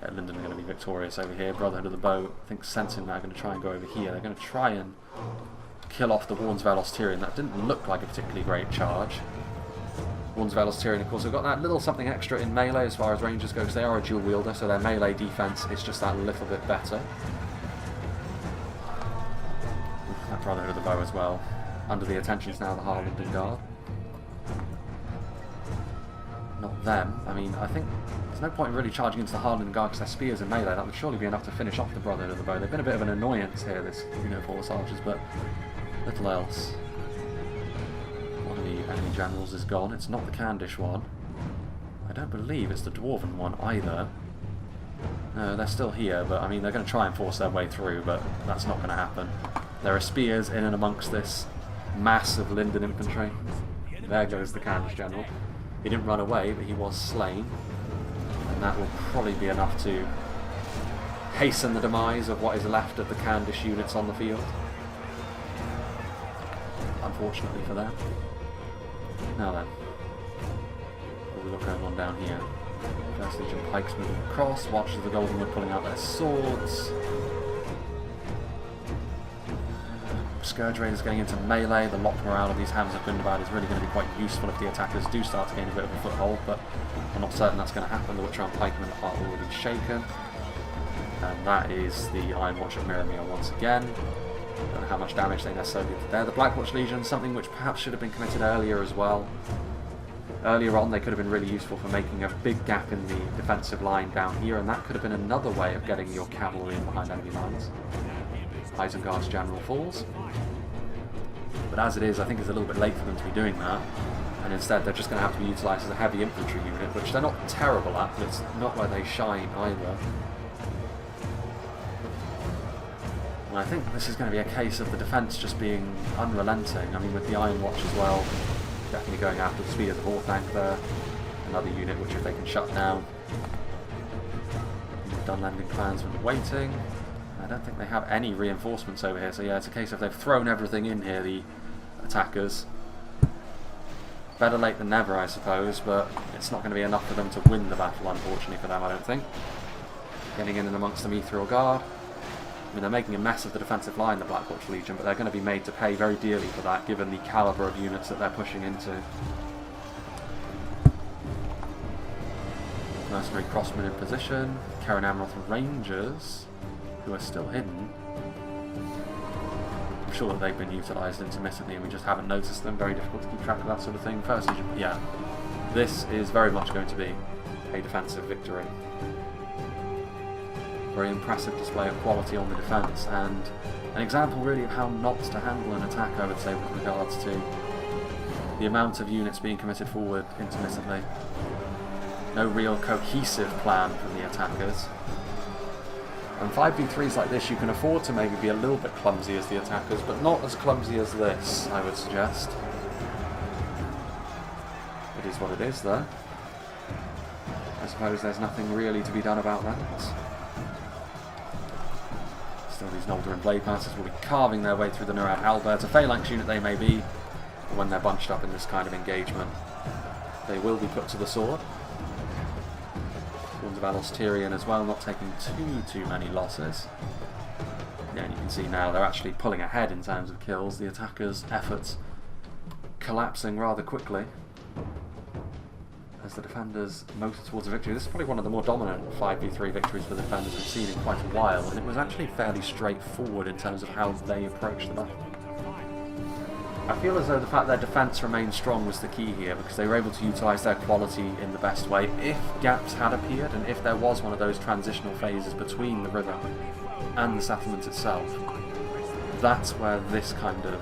Yeah, Lindon are going to be victorious over here. Brotherhood of the Bow, I think, sensing that, are going to try and go over here. They're going to try and kill off the Warns of Lothlorien. That didn't look like a particularly great charge. Warns of Lothlorien, of course, have got that little something extra in melee as far as rangers go, because they are a dual wielder, so their melee defense is just that little bit better. That Brotherhood of the Bow as well. Under the attentions now of the Harland Guard. Not them. I mean, I think there's no point in really charging into the Harland Guard because their spears and melee. That would surely be enough to finish off the Brotherhood of the Bow. They've been a bit of an annoyance here, this unit of horse archers, but little else. One of the enemy generals is gone. It's not the Candish one. I don't believe it's the Dwarven one either. No, they're still here, but I mean, they're going to try and force their way through, but that's not going to happen. There are spears in and amongst this mass of Lindon infantry. There goes the Candish general. He didn't run away, but he was slain. And that will probably be enough to hasten the demise of what is left of the Candish units on the field. Unfortunately for them. Now then, what have we got going on down here? 1st Legion Pikes moving across, Watchers of the Goldenwood pulling out their swords. Scourge Raiders getting into melee. The lock morale of these Hammers of Gundabad is really going to be quite useful if the attackers do start to gain a bit of a foothold, but I'm not certain that's going to happen. The Witcher-Armed Pikemen are already shaken. And that is the Iron Watch of Miramir once again. Don't know how much damage they necessarily did there. The Blackwatch Legion, something which perhaps should have been committed earlier as well. Earlier on they could have been really useful for making a big gap in the defensive line down here, and that could have been another way of getting your cavalry in behind enemy lines. Isengard's general falls. But as it is, I think it's a little bit late for them to be doing that, and instead they're just going to have to be utilised as a heavy infantry unit, which they're not terrible at, but it's not where they shine either. And I think this is going to be a case of the defence just being unrelenting. I mean, with the Iron Watch as well, definitely going after the Spears of Orthanc there. Another unit which if they can shut down. Dunland clansmen waiting. I don't think they have any reinforcements over here, so yeah, it's a case of they've thrown everything in here, the attackers. Better late than never, I suppose, but it's not going to be enough for them to win the battle, unfortunately for them, I don't think. Getting in and amongst the Mithril Guard. I mean, they're making a mess of the defensive line, the Blackwatch Legion, but they're going to be made to pay very dearly for that, given the calibre of units that they're pushing into. Mercenary Crossmen in position. Karen Amroth Rangers, who are still hidden. I'm sure that they've been utilised intermittently and we just haven't noticed them. Very difficult to keep track of that sort of thing. First, yeah, this is very much going to be a defensive victory. Very impressive display of quality on the defence, and an example really of how not to handle an attack, I would say, with regards to the amount of units being committed forward intermittently. No real cohesive plan from the attackers. And 5v3s like this, you can afford to maybe be a little bit clumsy as the attackers, but not as clumsy as this, I would suggest. It is what it is, though. I suppose there's nothing really to be done about that. Still, these Noldorin Blade Masters will be carving their way through the Nurad Halberds. A phalanx unit they may be, but when they're bunched up in this kind of engagement, they will be put to the sword. Swords of Alos Tyrion as well, not taking too many losses. Yeah, and you can see now they're actually pulling ahead in terms of kills. The attackers' efforts collapsing rather quickly as the defenders motor towards a victory. This is probably one of the more dominant 5v3 victories for the defenders we've seen in quite a while, and it was actually fairly straightforward in terms of how they approached the battle. I feel as though the fact their defence remained strong was the key here, because they were able to utilise their quality in the best way. If gaps had appeared, and if there was one of those transitional phases between the river and the settlement itself, that's where this kind of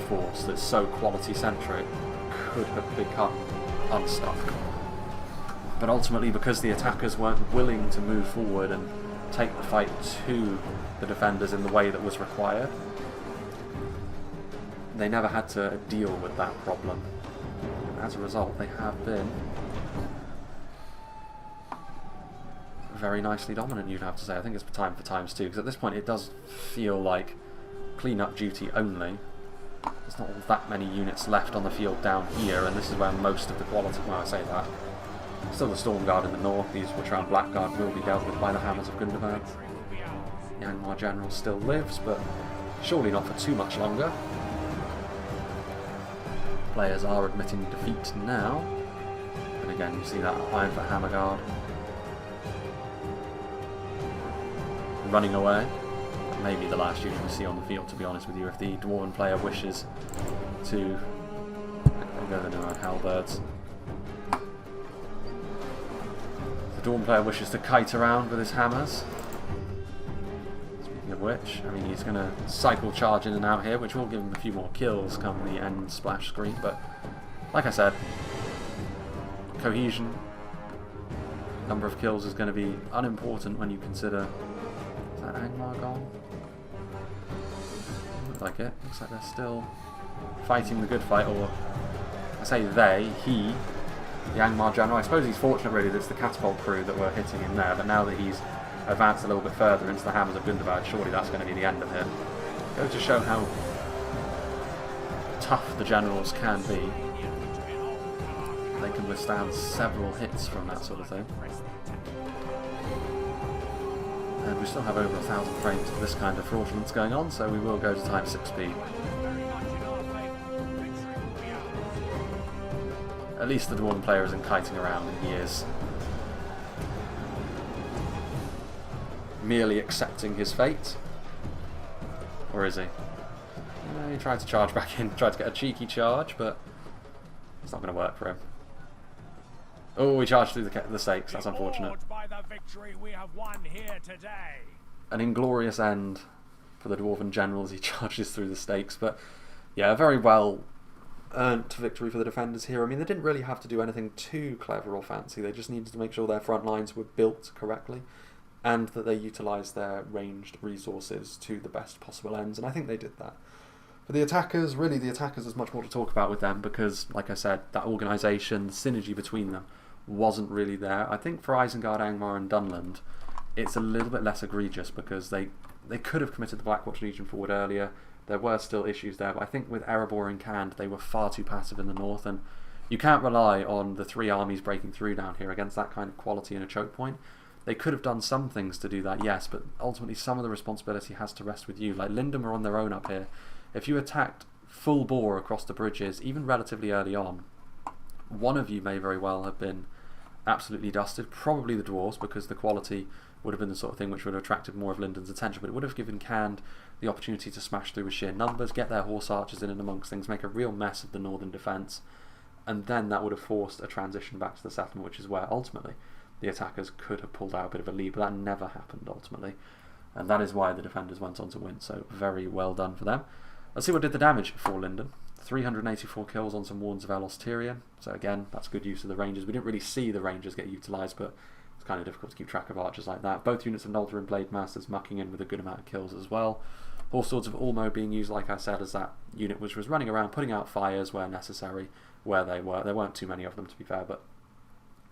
force that's so quality-centric could have become unstuck. But ultimately, because the attackers weren't willing to move forward and take the fight to the defenders in the way that was required, they never had to deal with that problem. As a result, they have been very nicely dominant, you'd have to say. I think it's time for times two, because at this point it does feel like clean-up duty only. There's not all that many units left on the field down here, and this is where most of the quality, well, I say that. Still the Storm Guard in the north, these Witcher-Armed Blackguard will be dealt with by the Hammers of Gundabad. The Angmar General still lives, but surely not for too much longer. Players are admitting defeat now. And again, you see that Iron for Hammer Guard running away. Maybe the last unit we see on the field, to be honest with you, if the Dwarven player wishes to go the Nurad Halberds. The Dwarven player wishes to kite around with his hammers. Speaking of which, I mean, he's going to cycle charge in and out here, which will give him a few more kills come the end splash screen, but like I said, cohesion, number of kills is going to be unimportant when you consider... Is that Angmar gone? Looks like it. Looks like they're still fighting the good fight, or I say they, he, the Angmar General. I suppose he's fortunate really that it's the catapult crew that were hitting him there, but now that he's advanced a little bit further into the Hammers of Gundabad, surely that's going to be the end of him. Goes to show how tough the generals can be. They can withstand several hits from that sort of thing. And we still have over 1,000 frames of this kind of fraudulence going on, so we will go to time 6 speed. At least the Dwarven player isn't kiting around and he is merely accepting his fate. Or is he? He tried to charge back in, tried to get a cheeky charge, but it's not going to work for him. Oh, he charged through the stakes, that's unfortunate. By the victory we have won here today. An inglorious end for the Dwarven general as he charges through the stakes, but yeah, a very well earned victory for the defenders here. I mean, they didn't really have to do anything too clever or fancy, they just needed to make sure their front lines were built correctly and that they utilised their ranged resources to the best possible ends, and I think they did that. For the attackers, really the attackers, there's much more to talk about with them because, like I said, that organisation, the synergy between them wasn't really there. I think for Isengard, Angmar and Dunland, it's a little bit less egregious because they could have committed the Blackwatch Legion forward earlier. There were still issues there, but I think with Erebor and Khazad, they were far too passive in the north, and you can't rely on the three armies breaking through down here against that kind of quality in a choke point. They could have done some things to do that, yes, but ultimately some of the responsibility has to rest with you. Like Lindon were on their own up here. If you attacked full bore across the bridges, even relatively early on, one of you may very well have been absolutely dusted. Probably the dwarves, because the quality would have been the sort of thing which would have attracted more of Lindon's attention, but it would have given Khazad the opportunity to smash through with sheer numbers, get their horse archers in and amongst things, make a real mess of the northern defence, and then that would have forced a transition back to the settlement, which is where ultimately the attackers could have pulled out a bit of a lead, but that never happened ultimately, and that is why the defenders went on to win, so very well done for them. Let's see what did the damage for Lindon. 384 kills on some Wardens of Lothlorien, so again, that's good use of the Rangers. We didn't really see the Rangers get utilised, but it's kind of difficult to keep track of archers like that. Both units of Nolter and Blade Masters mucking in with a good amount of kills as well. Horse Swords of Ulmo being used, like I said, as that unit which was running around, putting out fires where necessary, where they were. There weren't too many of them, to be fair, but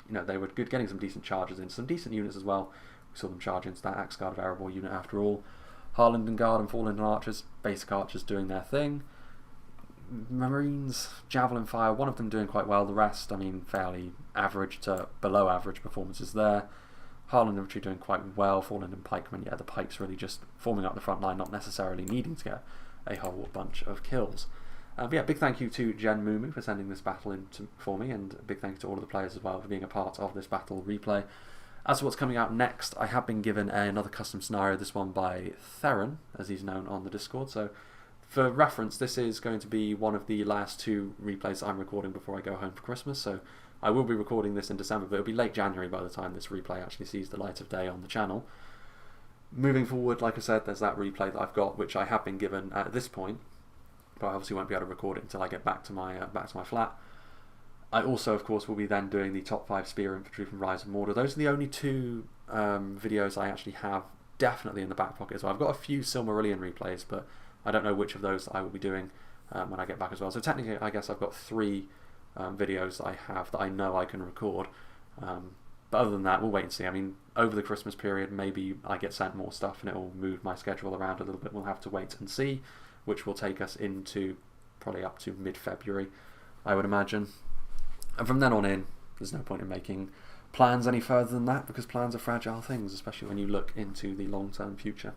you know, they were good, getting some decent charges in. Some decent units as well. We saw them charge into that Axe Guard of Erebor unit after all. Harlingen Guard and Forlindon Archers, basic archers doing their thing. Marines, Javelin Fire, one of them doing quite well, the rest, I mean, fairly average to below average performances there. Harland Infantry doing quite well, Forlindon Pikemen, yeah, the pikes really just forming up the front line, not necessarily needing to get a whole bunch of kills. But yeah, big thank you to Jen Mumu for sending this battle in for me, and a big thank you to all of the players as well for being a part of this battle replay. As for what's coming out next, I have been given another custom scenario, this one by Theron, as he's known on the Discord. So for reference, this is going to be one of the last two replays I'm recording before I go home for Christmas. So I will be recording this in December, but it'll be late January by the time this replay actually sees the light of day on the channel. Moving forward, like I said, there's that replay that I've got, which I have been given at this point, but I obviously won't be able to record it until I get back to my flat. I also, of course, will be then doing the top 5 Spear Infantry from Rise of Mordor. Those are the only two videos I actually have definitely in the back pocket as well. I've got a few Silmarillion replays, but I don't know which of those I will be doing when I get back as well. So technically, I guess I've got 3 videos that I have that I know I can record. But other than that, we'll wait and see. I mean, over the Christmas period, maybe I get sent more stuff and it will move my schedule around a little bit. We'll have to wait and see, which will take us into probably up to mid-February, I would imagine. And from then on in, there's no point in making plans any further than that, because plans are fragile things, especially when you look into the long-term future.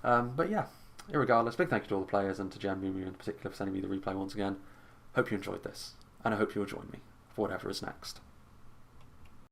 But yeah, irregardless, big thank you to all the players and to Jen Mumu in particular for sending me the replay once again. Hope you enjoyed this, and I hope you'll join me for whatever is next.